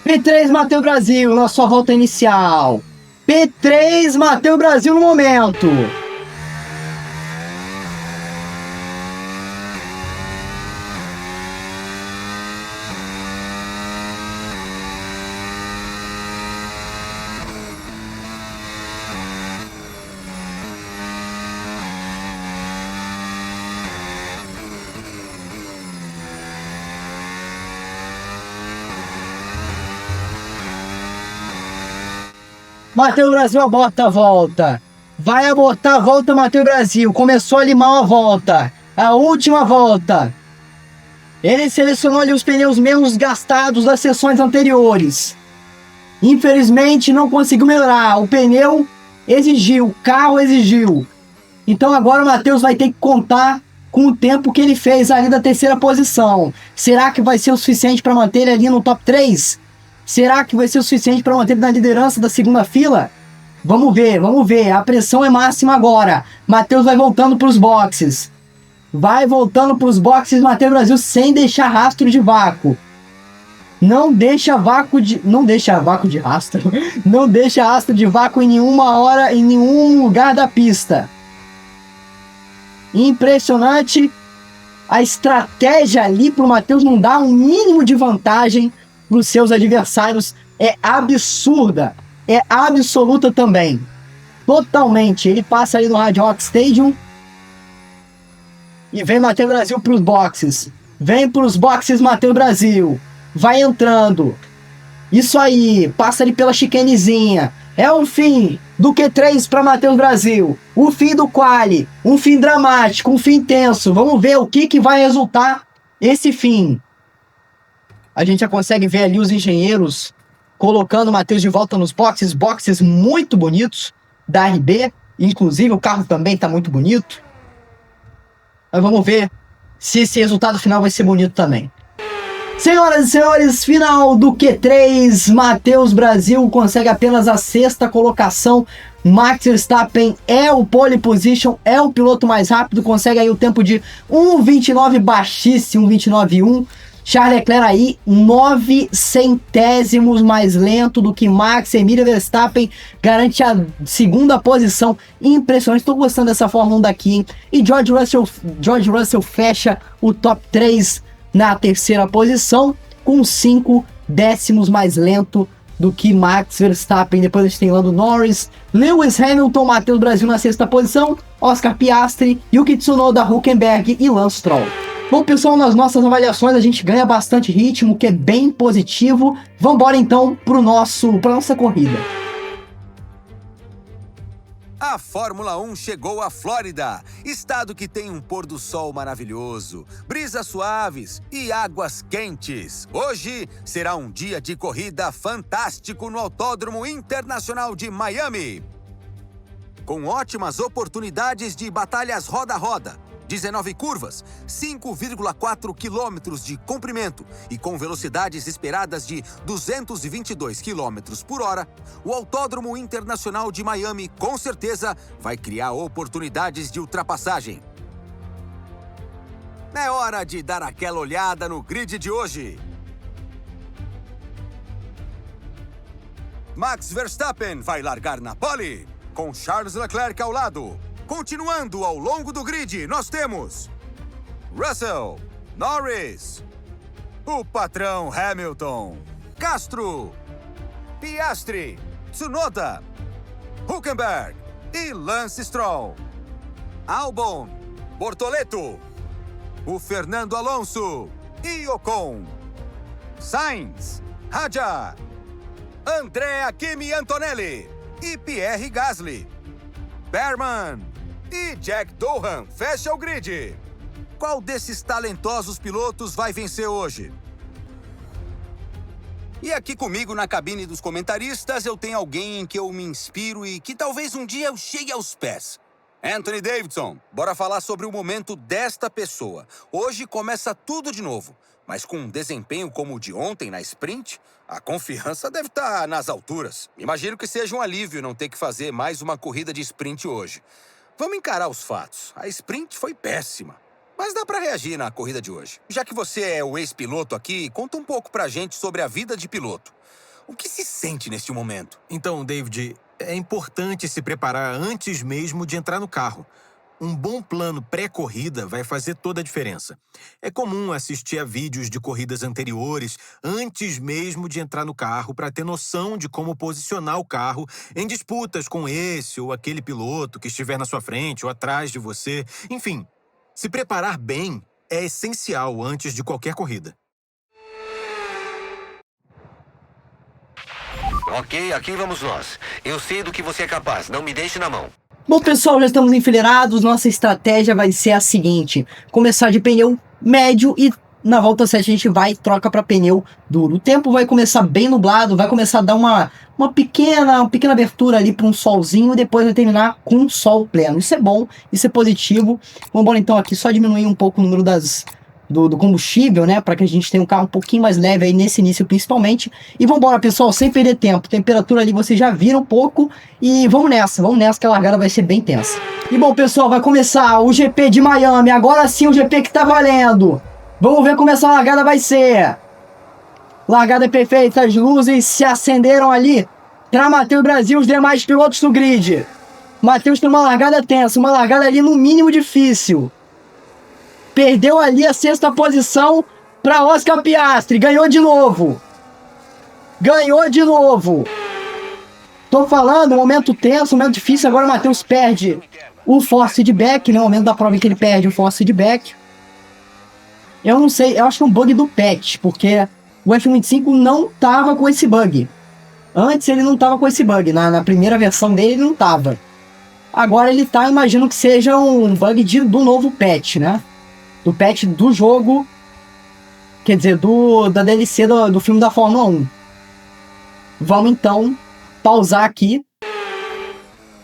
P3 Matheus Brasil na sua volta inicial. P3 Matheus Brasil no momento. Matheus Brasil aborta a volta. Vai abortar a volta, Matheus Brasil. Começou ali mal a volta. A última volta. Ele selecionou ali os pneus menos gastados das sessões anteriores. Infelizmente não conseguiu melhorar. O pneu exigiu, o carro exigiu. Então agora o Matheus vai ter que contar com o tempo que ele fez ali da terceira posição. Será que vai ser o suficiente para manter ele ali no top 3? Será que vai ser o suficiente para manter ele na liderança da segunda fila? Vamos ver, vamos ver. A pressão é máxima agora. Matheus vai voltando para os boxes. Vai voltando para os boxes, Matheus Brasil, sem deixar rastro de vácuo. Não deixa vácuo de rastro. Não deixa rastro de vácuo em nenhuma hora, em nenhum lugar da pista. Impressionante. A estratégia ali para o Matheus não dar um mínimo de vantagem para os seus adversários é absurda, é absoluta também. Totalmente. Ele passa ali no Hard Rock Stadium e vem Matheus Brasil para os boxes. Vem para os boxes, Matheus Brasil. Vai entrando. Isso aí, passa ali pela chicanezinha. É o fim do Q3 para Matheus Brasil. O fim do quali. Um fim dramático, um fim tenso. Vamos ver o que vai resultar esse fim. A gente já consegue ver ali os engenheiros colocando o Matheus de volta nos boxes. Boxes muito bonitos da RB. Inclusive o carro também está muito bonito. Mas vamos ver se esse resultado final vai ser bonito também. Senhoras e senhores, final do Q3. Matheus Brasil consegue apenas a sexta colocação. Max Verstappen é o pole position, é o piloto mais rápido. Consegue aí o tempo de 1:29 baixíssimo, 1:29.1. Charles Leclerc aí 9 centésimos mais lento do que Max. Emílio Verstappen garante a segunda posição. Impressionante, estou gostando dessa Fórmula 1 daqui, hein? E George Russell fecha o top 3 na terceira posição, com 5 décimos mais lento do que Max Verstappen. Depois a gente tem Lando Norris, Lewis Hamilton, Matheus Brasil na sexta posição, Oscar Piastri, Yuki Tsunoda, Hülkenberg e Lance Stroll. Bom, pessoal, nas nossas avaliações a gente ganha bastante ritmo, que é bem positivo. Vamos embora então para nossa corrida. A Fórmula 1 chegou à Flórida, estado que tem um pôr do sol maravilhoso, brisas suaves e águas quentes. Hoje será um dia de corrida fantástico no Autódromo Internacional de Miami, com ótimas oportunidades de batalhas roda a roda. 19 curvas, 5,4 quilômetros de comprimento e com velocidades esperadas de 222 quilômetros por hora, o Autódromo Internacional de Miami com certeza vai criar oportunidades de ultrapassagem. É hora de dar aquela olhada no grid de hoje. Max Verstappen vai largar na pole, com Charles Leclerc ao lado. Continuando ao longo do grid, nós temos Russell, Norris, o patrão Hamilton, Castro, Piastri, Tsunoda, Hülkenberg e Lance Stroll, Albon, Bortoleto, o Fernando Alonso e Ocon, Sainz, Hadjar, Andrea Kimi Antonelli e Pierre Gasly, Berman e Jack Doohan fecha o grid. Qual desses talentosos pilotos vai vencer hoje? E aqui comigo na cabine dos comentaristas eu tenho alguém em que eu me inspiro e que talvez um dia eu chegue aos pés. Anthony Davidson, bora falar sobre o momento desta pessoa. Hoje começa tudo de novo, mas com um desempenho como o de ontem na sprint, a confiança deve estar nas alturas. Imagino que seja um alívio não ter que fazer mais uma corrida de sprint hoje. Vamos encarar os fatos. A sprint foi péssima. mas dá pra reagir na corrida de hoje. Já que você é o ex-piloto aqui, conta um pouco pra gente sobre a vida de piloto. O que se sente neste momento? Então, David, é importante se preparar antes mesmo de entrar no carro. Um bom plano pré-corrida vai fazer toda a diferença. É comum assistir a vídeos de corridas anteriores antes mesmo de entrar no carro para ter noção de como posicionar o carro em disputas com esse ou aquele piloto que estiver na sua frente ou atrás de você. Enfim, se preparar bem é essencial antes de qualquer corrida. Ok, aqui vamos nós. Eu sei do que você é capaz, não me deixe na mão. Bom, pessoal, já estamos enfileirados. Nossa estratégia vai ser a seguinte: começar de pneu médio e na volta 7 a gente vai e troca para pneu duro. O tempo vai começar bem nublado, vai começar a dar uma pequena abertura ali para um solzinho e depois vai terminar com um sol pleno. Isso é bom, isso é positivo. Vamos embora então aqui só diminuir um pouco o número do combustível, né, para que a gente tenha um carro um pouquinho mais leve aí nesse início principalmente. E vamos embora, pessoal, sem perder tempo. Temperatura ali vocês já viram um pouco e vamos nessa que a largada vai ser bem tensa. E bom, pessoal, vai começar o GP de Miami. Agora sim o GP que tá valendo. Vamos ver como essa largada vai ser. Largada perfeita, as luzes se acenderam ali para Matheus Brasil e os demais pilotos do grid. Matheus tem uma largada tensa, uma largada ali no mínimo difícil. Perdeu ali a 6ª posição para Oscar Piastri. Ganhou de novo. Tô falando, momento tenso, momento difícil. Agora o Matheus perde o force feedback, né? No momento da prova em que ele perde o force feedback. Eu não sei, eu acho que é um bug do patch, porque o F25 não tava com esse bug. Antes ele não tava com esse bug. Na primeira versão dele ele não tava. Agora ele tá, imagino que seja um bug do novo patch, né? Do patch do jogo, quer dizer, da DLC do filme da Fórmula 1. Vamos então pausar aqui.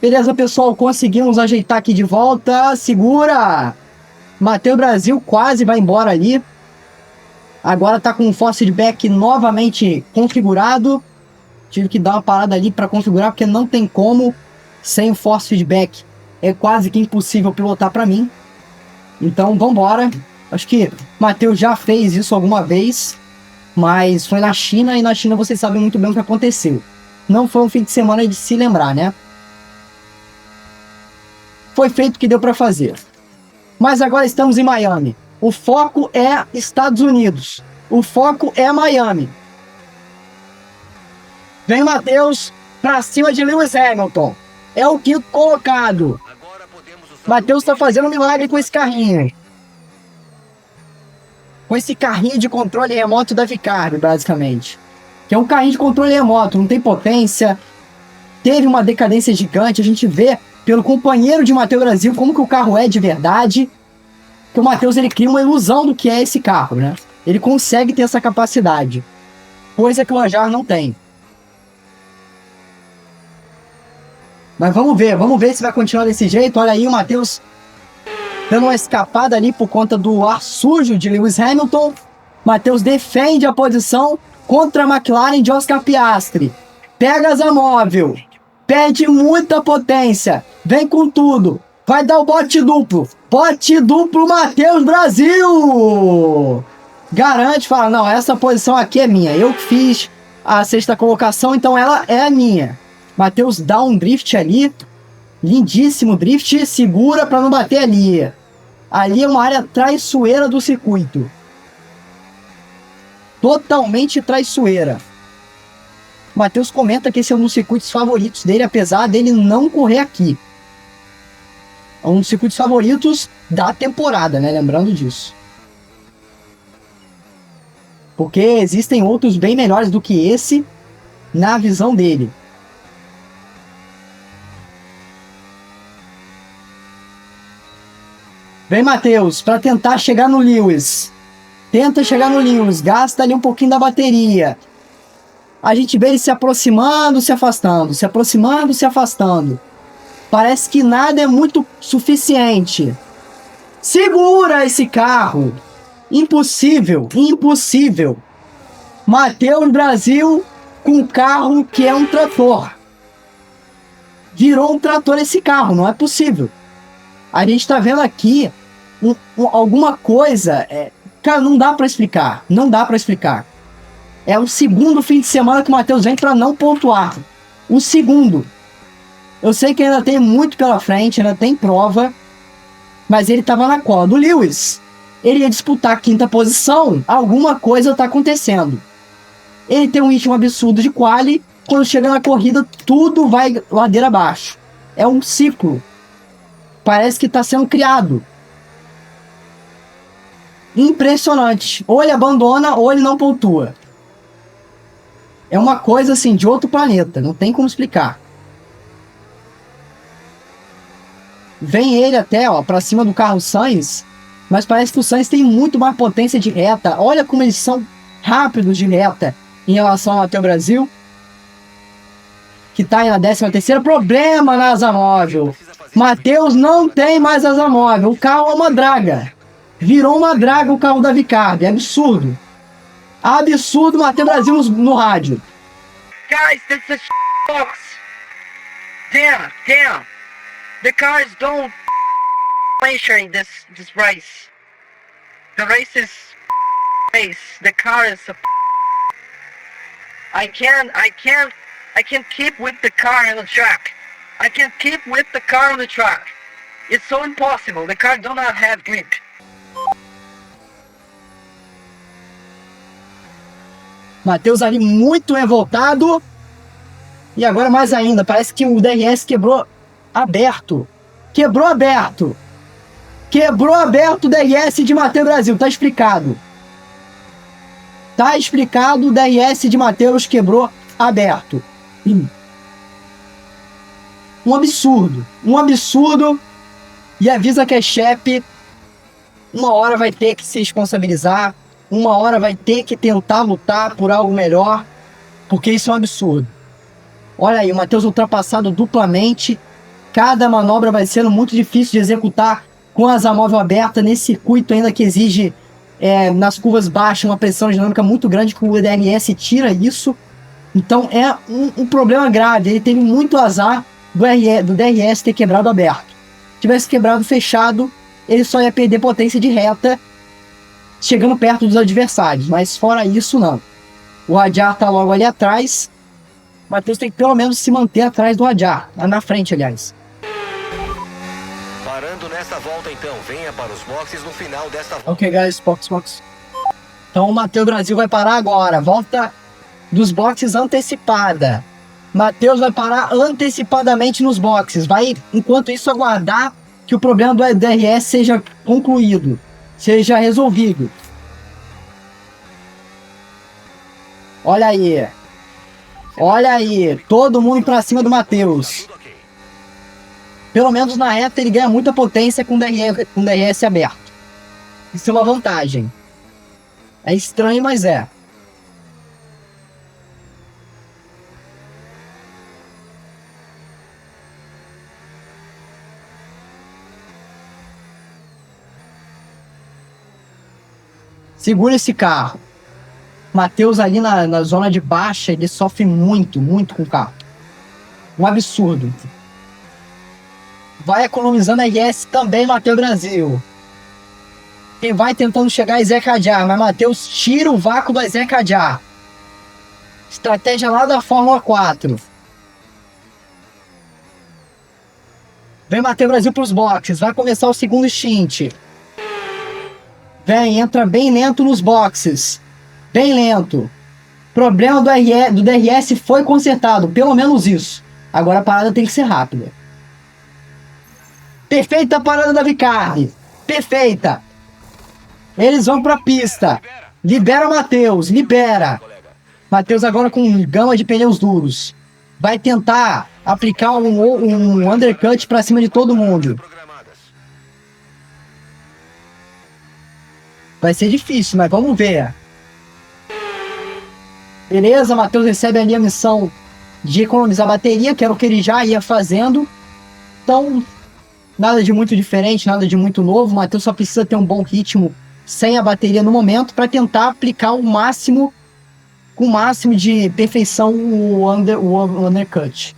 Beleza, pessoal, conseguimos ajeitar aqui de volta. Segura! Matheus Brasil quase vai embora ali. Agora tá com o force feedback novamente configurado. Tive que dar uma parada ali para configurar, porque não tem como sem o force feedback. É quase que impossível pilotar para mim. Então, vambora. Acho que Matheus já fez isso alguma vez, mas foi na China, e na China vocês sabem muito bem o que aconteceu. Não foi um fim de semana de se lembrar, né? Foi feito o que deu para fazer. Mas agora estamos em Miami. O foco é Estados Unidos. O foco é Miami. Vem Matheus para cima de Lewis Hamilton. É o 5º colocado. Matheus está fazendo um milagre com esse carrinho. Com esse carrinho de controle remoto da Vicarbe, basicamente. Que é um carrinho de controle remoto, não tem potência. Teve uma decadência gigante. A gente vê pelo companheiro de Matheus Brasil como que o carro é de verdade. Que o Matheus, ele cria uma ilusão do que é esse carro, né? Ele consegue ter essa capacidade. Coisa que o Ajar não tem. Mas vamos ver se vai continuar desse jeito. Olha aí o Matheus dando uma escapada ali por conta do ar sujo de Lewis Hamilton. Matheus defende a posição contra a McLaren de Oscar Piastri. Pega asa móvel. Perde muita potência. Vem com tudo. Vai dar o bote duplo. Bote duplo Matheus Brasil. Garante, fala, não, essa posição aqui é minha. Eu que fiz a 6ª colocação, então ela é a minha. Matheus dá um drift ali. Lindíssimo drift. Segura para não bater ali. Ali é uma área traiçoeira do circuito. Totalmente traiçoeira. Matheus comenta que esse é um dos circuitos favoritos dele, apesar dele não correr aqui. É um dos circuitos favoritos da temporada, né? Lembrando disso. Porque existem outros bem melhores do que esse na visão dele. Vem Matheus, para tentar chegar no Lewis. Tenta chegar no Lewis, gasta ali um pouquinho da bateria. A gente vê ele se aproximando, se afastando, se aproximando, se afastando. Parece que nada é muito suficiente. Segura esse carro. Impossível, impossível. Matheus Brasil com um carro que é um trator. Virou um trator esse carro, não é possível. A gente tá vendo aqui alguma coisa... Cara, não dá pra explicar. Não dá pra explicar. É o segundo fim de semana que o Matheus vem pra não pontuar. O segundo. Eu sei que ainda tem muito pela frente, ainda tem prova. Mas ele tava na cola do Lewis. Ele ia disputar a 5ª posição. Alguma coisa tá acontecendo. Ele tem um ritmo absurdo de quali. Quando chega na corrida, tudo vai ladeira abaixo. É um ciclo. Parece que tá sendo criado. Impressionante. Ou ele abandona, ou ele não pontua. É uma coisa assim, de outro planeta. Não tem como explicar. Vem ele até, ó, pra cima do carro Sainz. Mas parece que o Sainz tem muito mais potência de reta. Olha como eles são rápidos de reta em relação ao Matheus Brasil. Que tá aí na 13ª. Problema na asa móvel. Matheus não tem mais asa móvel. O carro é uma draga. Virou uma draga o carro da Vicardi. É absurdo. Absurdo, Matheus Brasil no rádio. Guys, that's a box. Damn. The cars don't measure in this race. The race is race. The car is a I can't keep with the car on the track. I can't keep with the car on the track. It's so impossible. The car do not have grip. Matheus ali muito revoltado. E agora mais ainda. Parece que o DRS quebrou aberto. Quebrou aberto o DRS de Matheus Brasil. Tá explicado. Tá explicado. O DRS de Matheus quebrou aberto. Um absurdo. E avisa que a Shep uma hora vai ter que se responsabilizar. Uma hora vai ter que tentar lutar por algo melhor, porque isso é um absurdo. Olha aí, o Matheus ultrapassado duplamente. Cada manobra vai sendo muito difícil de executar com a asa móvel aberta nesse circuito ainda que exige, nas curvas baixas, uma pressão dinâmica muito grande, que o DRS tira isso. Então é um problema grave. Ele teve muito azar do DRS ter quebrado aberto. Se tivesse quebrado fechado, ele só ia perder potência de reta chegando perto dos adversários, mas fora isso não. O Hadjar tá logo ali atrás. O Matheus tem que pelo menos se manter atrás do Hadjar, lá na frente, aliás. Parando nessa volta então, venha para os boxes no final desta volta. Ok, guys, box. Então o Matheus Brasil vai parar agora, volta dos boxes antecipada. Matheus vai parar antecipadamente nos boxes, vai enquanto isso aguardar que o problema do DRS seja concluído. Seja resolvido. Olha aí, todo mundo pra cima do Matheus. Pelo menos na reta ele ganha muita potência com DRS aberto. Isso é uma vantagem. É estranho, mas é. Segura esse carro. Matheus ali na zona de baixa, ele sofre muito com o carro. Um absurdo. Vai economizando a IS também, Matheus Brasil. Quem vai tentando chegar é Zeca Hadjar, mas Matheus tira o vácuo do Zeca Hadjar. Estratégia lá da Fórmula 4. Vem Matheus Brasil para os boxes. Vai começar o segundo stint. Vem, entra bem lento nos boxes. Bem lento. Problema do DRS foi consertado. Pelo menos isso. Agora a parada tem que ser rápida. Perfeita a parada da Vicardi. Perfeita. Eles vão pra pista. Libera o Matheus. Libera. Matheus agora com gama de pneus duros. Vai tentar aplicar um undercut pra cima de todo mundo. Vai ser difícil, mas vamos ver. Beleza, Matheus recebe ali a missão de economizar bateria, que era o que ele já ia fazendo. Então, nada de muito diferente, nada de muito novo. O Matheus só precisa ter um bom ritmo sem a bateria no momento para tentar aplicar com o máximo de perfeição o undercut.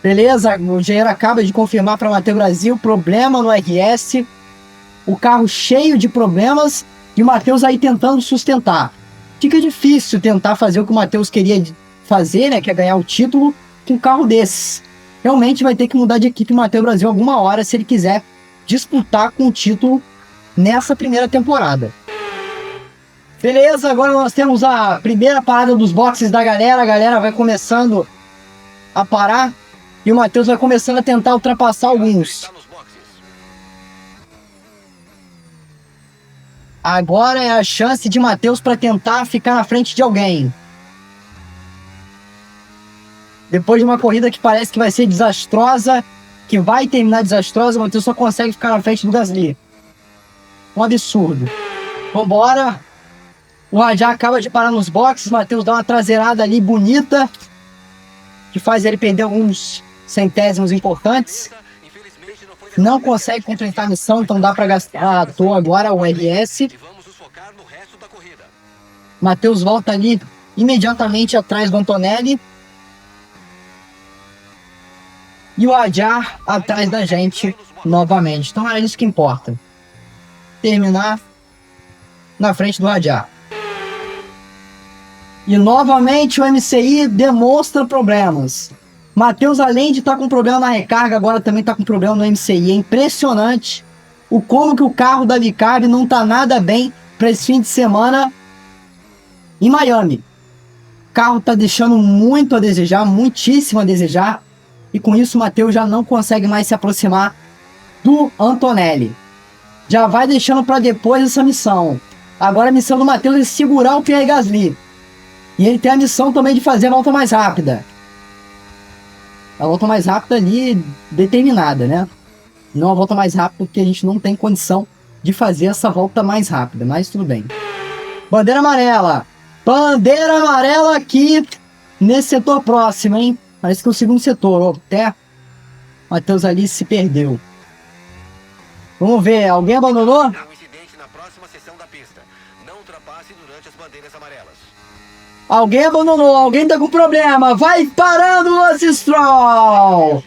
Beleza, o engenheiro acaba de confirmar para o Matheus Brasil problema no RS. O carro cheio de problemas e o Matheus aí tentando sustentar. Fica difícil tentar fazer o que o Matheus queria fazer, né? Que é ganhar o título com um carro desses. Realmente vai ter que mudar de equipe o Matheus Brasil alguma hora se ele quiser disputar com o título nessa primeira temporada. Beleza, agora nós temos a primeira parada dos boxes da galera. A galera vai começando a parar e o Matheus vai começando a tentar ultrapassar alguns. Agora é a chance de Matheus para tentar ficar na frente de alguém. Depois de uma corrida que parece que vai ser desastrosa, que vai terminar desastrosa, o Matheus só consegue ficar na frente do Gasly. Um absurdo. Vambora. O Rajá acaba de parar nos boxes, o Matheus dá uma traseirada ali bonita, que faz ele perder alguns centésimos importantes. Não consegue completar a missão, então dá para gastar à toa agora o RS. Matheus volta ali imediatamente atrás do Antonelli. E o Adjar atrás da gente novamente. Então é isso que importa. Terminar na frente do Adjar. E novamente o MCI demonstra problemas. Matheus, além de estar com problema na recarga, agora também está com problema no MCI. É impressionante o como que o carro da Vicabe não está nada bem para esse fim de semana em Miami. O carro está deixando muito a desejar, muitíssimo a desejar. E com isso o Matheus já não consegue mais se aproximar do Antonelli. Já vai deixando para depois essa missão. Agora a missão do Matheus é segurar o Pierre Gasly. E ele tem a missão também de fazer a volta mais rápida. A volta mais rápida ali determinada, né? Não a volta mais rápida porque a gente não tem condição de fazer essa volta mais rápida. Mas tudo bem. Bandeira amarela. Bandeira amarela aqui nesse setor próximo, hein? Parece que é o segundo setor. Até Matheus ali se perdeu. Vamos ver. Alguém abandonou? Há um incidente na próxima seção da pista. Não ultrapasse durante as bandeiras amarelas. Alguém abandonou. Alguém tá com problema. Vai parando o Lance Stroll.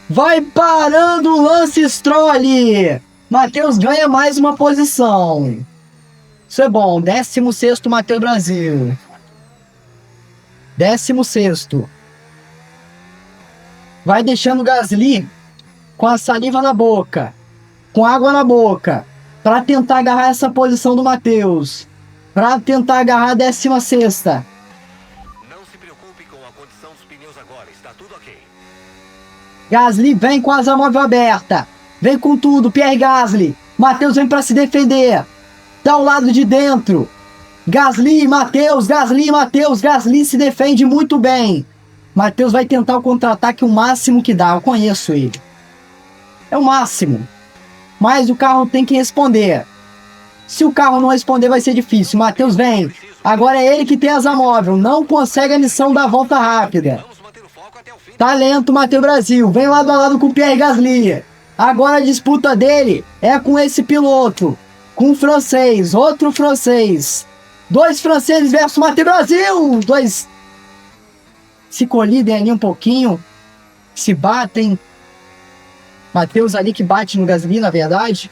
Vai parando o Lance Stroll ali. Matheus ganha mais uma posição. Isso é bom. 16º Matheus Brasil. 16º. Vai deixando o Gasly com a saliva na boca, com água na boca, para tentar agarrar essa posição do Matheus, para tentar agarrar a 16ª. Não se preocupe com a condição dos pneus agora, está tudo ok. Gasly vem com a asa móvel aberta, vem com tudo, Pierre Gasly. Matheus vem para se defender, tá ao lado de dentro. Gasly, Matheus, Gasly, Matheus, Gasly se defende muito bem. Matheus vai tentar o contra-ataque o máximo que dá. Eu conheço ele. É o máximo. Mas o carro tem que responder. Se o carro não responder, vai ser difícil. Matheus vem. Agora é ele que tem asa móvel. Não consegue a missão da volta rápida. Tá lento o Matheus Brasil. Vem lado a lado com o Pierre Gasly. Agora a disputa dele é com esse piloto. Com o francês. Outro francês. Dois franceses versus Matheus Brasil. Dois se colidem ali um pouquinho, se batem. Matheus ali que bate no Gasly, na verdade.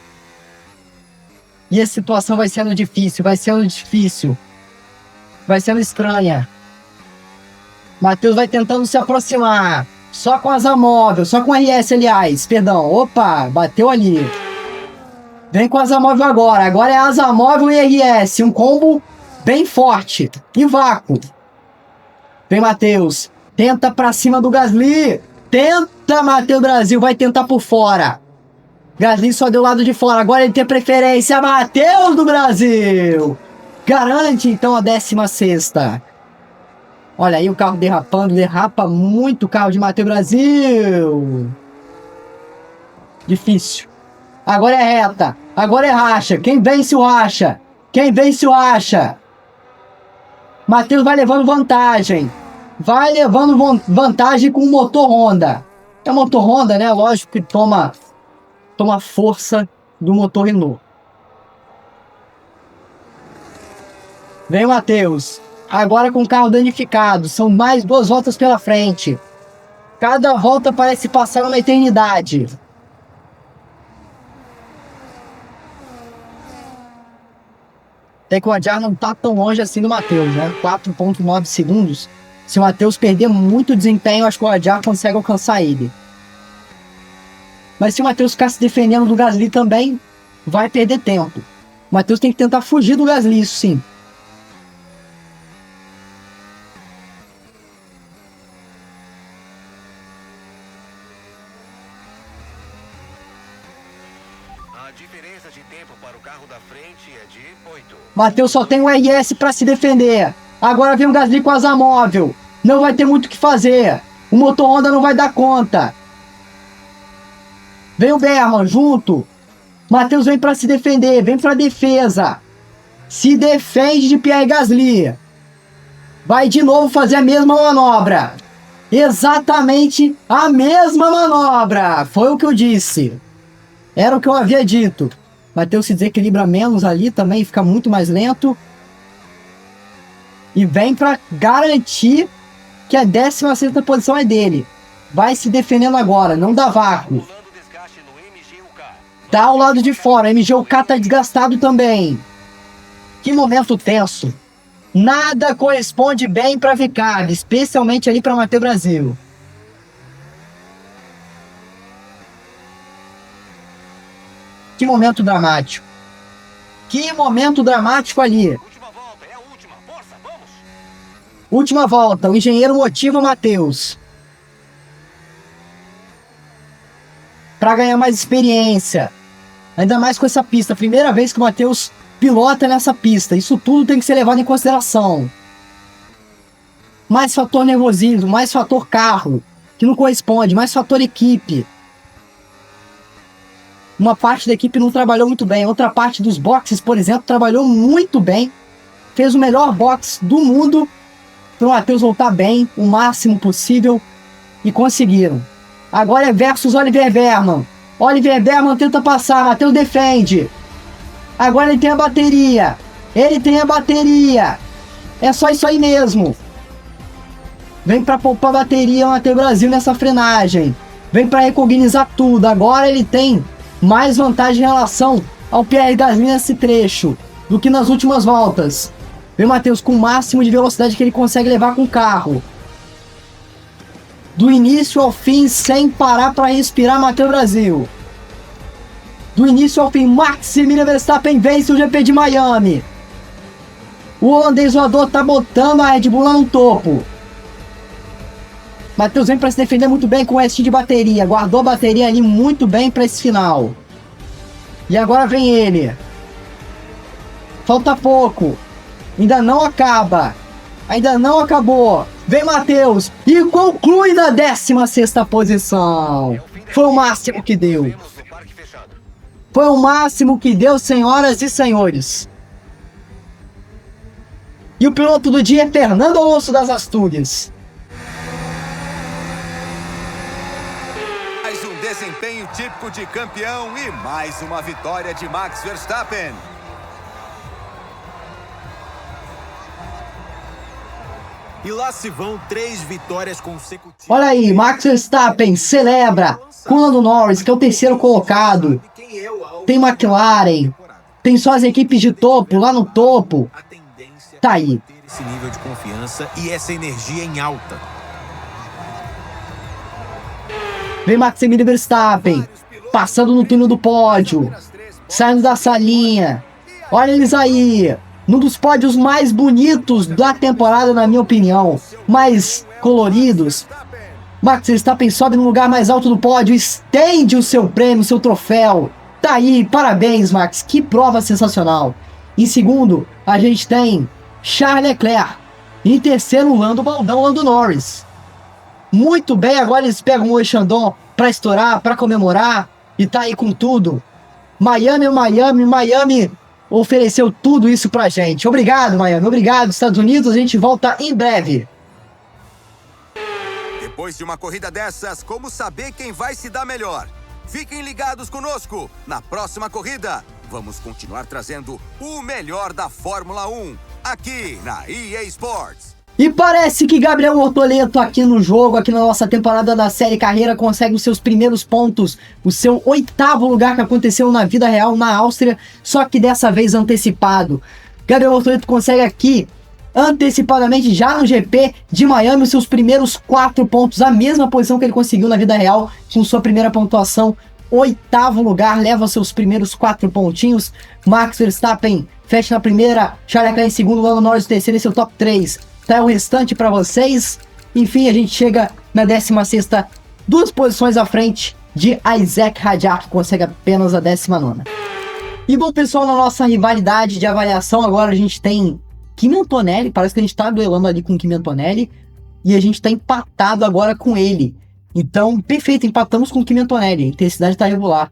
E a situação vai sendo difícil, vai sendo estranha. Matheus vai tentando se aproximar, só com asa móvel, só com RS, aliás, perdão. Opa, bateu ali. Vem com asa móvel agora é asa móvel e RS, um combo bem forte. E vácuo. Vem Matheus, tenta pra cima do Gasly. Tenta, Matheus Brasil, vai tentar por fora. Gasly só deu lado de fora, agora ele tem preferência. Matheus do Brasil garante então a 16ª. Olha aí o carro derrapando, derrapa muito o carro de Matheus Brasil. Difícil. Agora é reta, agora é racha. Quem vence o racha? Quem vence o racha? Matheus vai levando vantagem. Vai levando vantagem com o motor Honda. É o motor Honda, né? Lógico que toma força do motor Renault. Vem o Matheus. Agora com o carro danificado. São mais 2 voltas pela frente. Cada volta parece passar uma eternidade. Até que o Adjar não tá tão longe assim do Matheus, né? 4,9 segundos. Se o Matheus perder muito desempenho, acho que o Adjar consegue alcançar ele. Mas se o Matheus ficar se defendendo do Gasly também, vai perder tempo. O Matheus tem que tentar fugir do Gasly, isso sim. A diferença de tempo para o carro da frente é de 8. Matheus só tem o RS para se defender. Agora vem o Gasly com asa móvel. Não vai ter muito o que fazer. O motor Honda não vai dar conta. Vem o Berman junto. Matheus vem para se defender. Vem para defesa. Se defende de Pierre Gasly. Vai de novo fazer a mesma manobra. Exatamente a mesma manobra. Foi o que eu disse. Era o que eu havia dito. Matheus se desequilibra menos ali também. Fica muito mais lento. E vem para garantir que a 16ª posição é dele. Vai se defendendo agora. Não dá vácuo. Tá ao lado de fora. MGUK tá desgastado também. Que momento tenso. Nada corresponde bem para Ricardo, especialmente ali para Matheus Brasil. Que momento dramático. Que momento dramático ali. Última volta, é a última. Força, vamos! Última volta. O engenheiro motiva o Matheus para ganhar mais experiência. Ainda mais com essa pista. Primeira vez que o Matheus pilota nessa pista. Isso tudo tem que ser levado em consideração. Mais fator nervosismo, mais fator carro, que não corresponde, mais fator equipe. Uma parte da equipe não trabalhou muito bem. Outra parte dos boxes, por exemplo, trabalhou muito bem. Fez o melhor box do mundo para o Matheus voltar bem, o máximo possível. E conseguiram. Agora é versus Oliver Berman. Oliver Berman tenta passar, Matheus defende. Agora ele tem a bateria. Ele tem a bateria. É só isso aí mesmo. Vem para poupar a bateria o Matheus Brasil nessa frenagem. Vem para recognizar tudo. Agora ele tem mais vantagem em relação ao Pierre Gasly nesse trecho do que nas últimas voltas. Vem o Matheus com o máximo de velocidade que ele consegue levar com o carro. Do início ao fim, sem parar para respirar, Matheus Brasil. Do início ao fim, Max Verstappen vence o GP de Miami. O holandês voador tá botando a Red Bull lá no topo. Matheus vem para se defender muito bem com o ST de bateria. Guardou a bateria ali muito bem para esse final. E agora vem ele. Falta pouco. Ainda não acaba. Ainda não acabou. Vem Matheus e conclui na 16ª posição. Foi o máximo que deu. Foi o máximo que deu, senhoras e senhores. E o piloto do dia é Fernando Alonso das Astúrias. Mais um desempenho típico de campeão e mais uma vitória de Max Verstappen. E lá se vão 3 vitórias consecutivas. Olha aí, Max Verstappen celebra com o Lando Norris, que é o terceiro colocado. Tem McLaren, tem só as equipes de topo, lá no topo. Tá aí. Esse nível de confiança e essa energia em alta. Vem Max Verstappen, passando no túnel do pódio, saindo da salinha. Olha eles aí, num dos pódios mais bonitos da temporada, na minha opinião. Mais coloridos. Max Verstappen sobe no lugar mais alto do pódio, estende o seu prêmio, o seu troféu. Tá aí, parabéns, Max, que prova sensacional. Em segundo, a gente tem Charles Leclerc. Em terceiro, Lando Norris. Muito bem, agora eles pegam o Echandon pra estourar, pra comemorar. E tá aí com tudo. Miami ofereceu tudo isso pra gente. Obrigado, Miami. Obrigado, Estados Unidos. A gente volta em breve. Depois de uma corrida dessas, como saber quem vai se dar melhor? Fiquem ligados conosco. Na próxima corrida, vamos continuar trazendo o melhor da Fórmula 1 aqui na EA Sports. E parece que Gabriel Bortoleto aqui no jogo, aqui na nossa temporada da série Carreira, consegue os seus primeiros pontos, o seu 8º lugar que aconteceu na vida real na Áustria, só que dessa vez antecipado. Gabriel Bortoleto consegue aqui, antecipadamente, já no GP de Miami, os seus primeiros 4 pontos, a mesma posição que ele conseguiu na vida real, com sua primeira pontuação, 8º lugar, leva seus primeiros 4 pontinhos. Max Verstappen fecha na primeira, Charles Leclerc em segundo, Lando Norris em terceiro, esse é o top 3. Tá o restante para vocês. Enfim, a gente chega na 16ª, 2 posições à frente de Isaac Hadjar, que consegue apenas a 19ª. E bom, pessoal, na nossa rivalidade de avaliação, agora a gente tem Kimi Antonelli, parece que a gente tá duelando ali com o Kimi Antonelli, e a gente tá empatado agora com ele. Então, perfeito, empatamos com o Kimi Antonelli, a intensidade tá regular.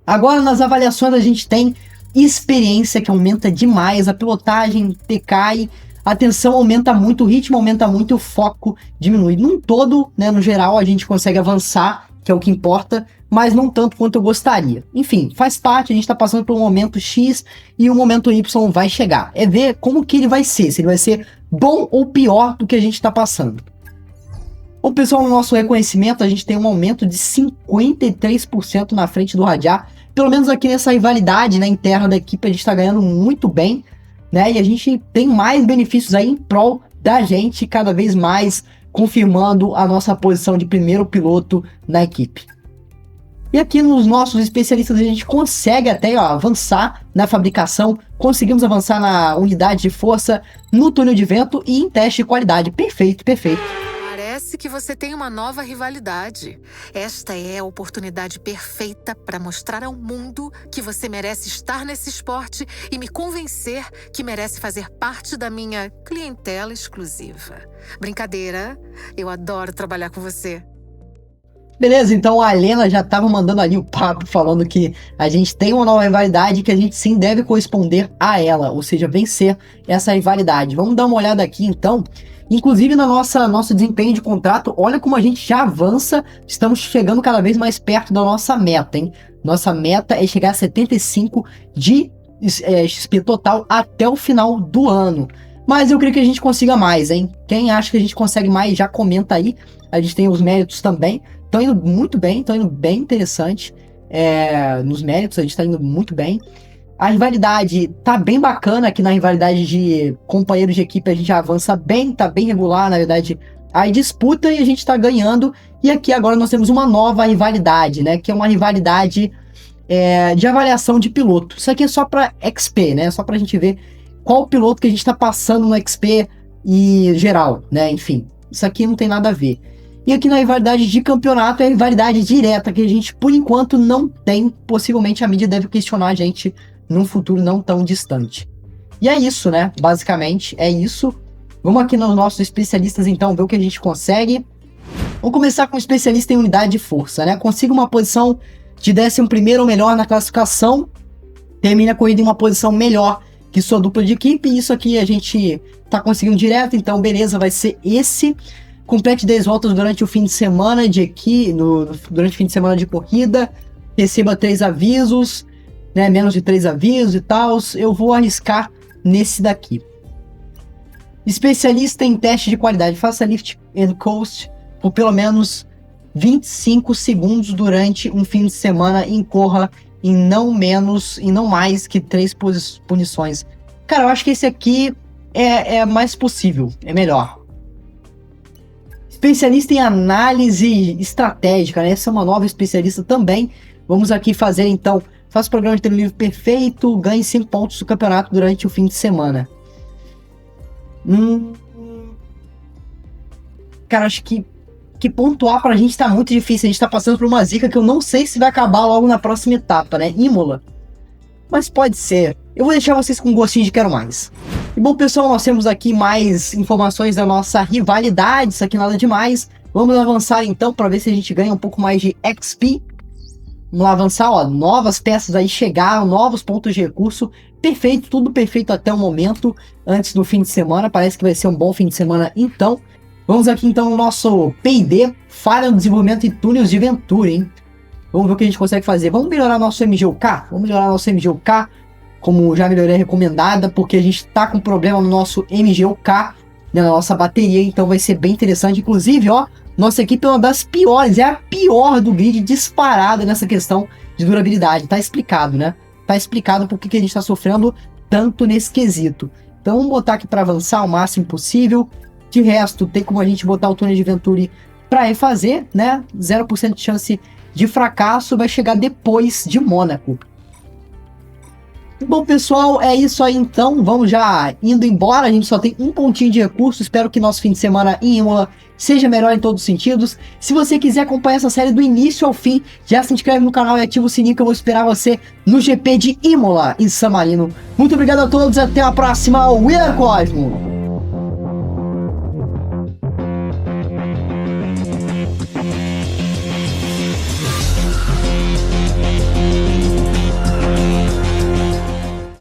Agora, nas avaliações, a gente tem experiência, que aumenta demais, a pilotagem decai, a tensão aumenta muito, o ritmo aumenta muito, o foco diminui. Num todo, né, no geral, a gente consegue avançar, que é o que importa, mas não tanto quanto eu gostaria. Enfim, faz parte, a gente tá passando por um momento X e o momento Y vai chegar. É ver como que ele vai ser, se ele vai ser bom ou pior do que a gente tá passando. Bom, pessoal, no nosso reconhecimento, a gente tem um aumento de 53% na frente do Hadjar. Pelo menos aqui nessa rivalidade, né, interna da equipe, a gente tá ganhando muito bem, né? E a gente tem mais benefícios aí em prol da gente, cada vez mais confirmando a nossa posição de primeiro piloto na equipe. E aqui nos nossos especialistas a gente consegue até avançar na fabricação, conseguimos avançar na unidade de força, no túnel de vento e em teste de qualidade. Perfeito, perfeito. Parece que você tem uma nova rivalidade. Esta é a oportunidade perfeita para mostrar ao mundo que você merece estar nesse esporte e me convencer que merece fazer parte da minha clientela exclusiva. Brincadeira, eu adoro trabalhar com você. Beleza, então a Helena já estava mandando ali o papo falando que a gente tem uma nova rivalidade e que a gente sim deve corresponder a ela, ou seja, vencer essa rivalidade. Vamos dar uma olhada aqui então. Inclusive no nosso desempenho de contrato, olha como a gente já avança, estamos chegando cada vez mais perto da nossa meta, hein? Nossa meta é chegar a 75 de XP total até o final do ano. Mas eu creio que a gente consiga mais, hein? Quem acha que a gente consegue mais, já comenta aí. A gente tem os méritos também. Estão indo muito bem, estão indo bem interessante. Nos méritos, a gente está indo muito bem. A rivalidade tá bem bacana aqui na rivalidade de companheiros de equipe, a gente avança bem, tá bem regular, na verdade, a disputa e a gente tá ganhando. E aqui agora nós temos uma nova rivalidade, né, que é uma rivalidade de avaliação de piloto. Isso aqui é só para XP, né, só pra gente ver qual piloto que a gente tá passando no XP e geral, né, enfim. Isso aqui não tem nada a ver. E aqui na rivalidade de campeonato é a rivalidade direta, que a gente, por enquanto, não tem. Possivelmente a mídia deve questionar a gente num futuro não tão distante. E é isso, né? Basicamente, é isso. Vamos aqui nos nossos especialistas, então, ver o que a gente consegue. Vamos começar com o especialista em unidade de força, né? Consiga uma posição de 11º ou melhor na classificação. Termina a corrida em uma posição melhor que sua dupla de equipe. E isso aqui a gente tá conseguindo direto, então beleza, vai ser esse. Complete 10 voltas durante o fim de semana durante o fim de semana de corrida. Receba 3 avisos, né? Menos de 3 avisos e tal. Eu vou arriscar nesse daqui. Especialista em teste de qualidade. Faça lift and coast por pelo menos 25 segundos durante um fim de semana e incorra em não mais que 3 punições. Cara, eu acho que esse aqui é mais possível, é melhor. Especialista em análise estratégica, né? Essa é uma nova especialista também. Vamos aqui fazer então, faça o programa de treino livre perfeito, ganhe 5 pontos do campeonato durante o fim de semana. Cara, acho que pontuar pra gente tá muito difícil. A gente tá passando por uma zica que eu não sei se vai acabar logo na próxima etapa, né? Imola. Mas pode ser. Eu vou deixar vocês com um gostinho de quero mais. E bom, pessoal, nós temos aqui mais informações da nossa rivalidade. Isso aqui nada demais. Vamos avançar então para ver se a gente ganha um pouco mais de XP. Vamos lá avançar, ó. Novas peças aí chegaram, novos pontos de recurso. Perfeito, tudo perfeito até o momento. Antes do fim de semana, parece que vai ser um bom fim de semana então. Vamos aqui então no nosso P&D, falha no desenvolvimento de túneis de Ventura, hein? Vamos ver o que a gente consegue fazer. Vamos melhorar nosso MGUK? Vamos melhorar nosso MGUK, como já melhorei a recomendada, porque a gente tá com problema no nosso MGUK, né, na nossa bateria, então vai ser bem interessante. Inclusive, ó, nossa equipe é uma das piores, é a pior do grid disparada nessa questão de durabilidade. Tá explicado, né? Tá explicado por que a gente tá sofrendo tanto nesse quesito. Então vamos botar aqui para avançar o máximo possível. De resto, tem como a gente botar o túnel de Venturi para refazer, né? 0% de chance de fracasso, vai chegar depois de Mônaco. Bom, pessoal, é isso aí então. Vamos já indo embora. A gente só tem um pontinho de recurso. Espero que nosso fim de semana em Imola seja melhor em todos os sentidos. Se você quiser acompanhar essa série do início ao fim, já se inscreve no canal e ativa o sininho que eu vou esperar você no GP de Imola, em San Marino. Muito obrigado a todos, até a próxima. Winner Cosmo!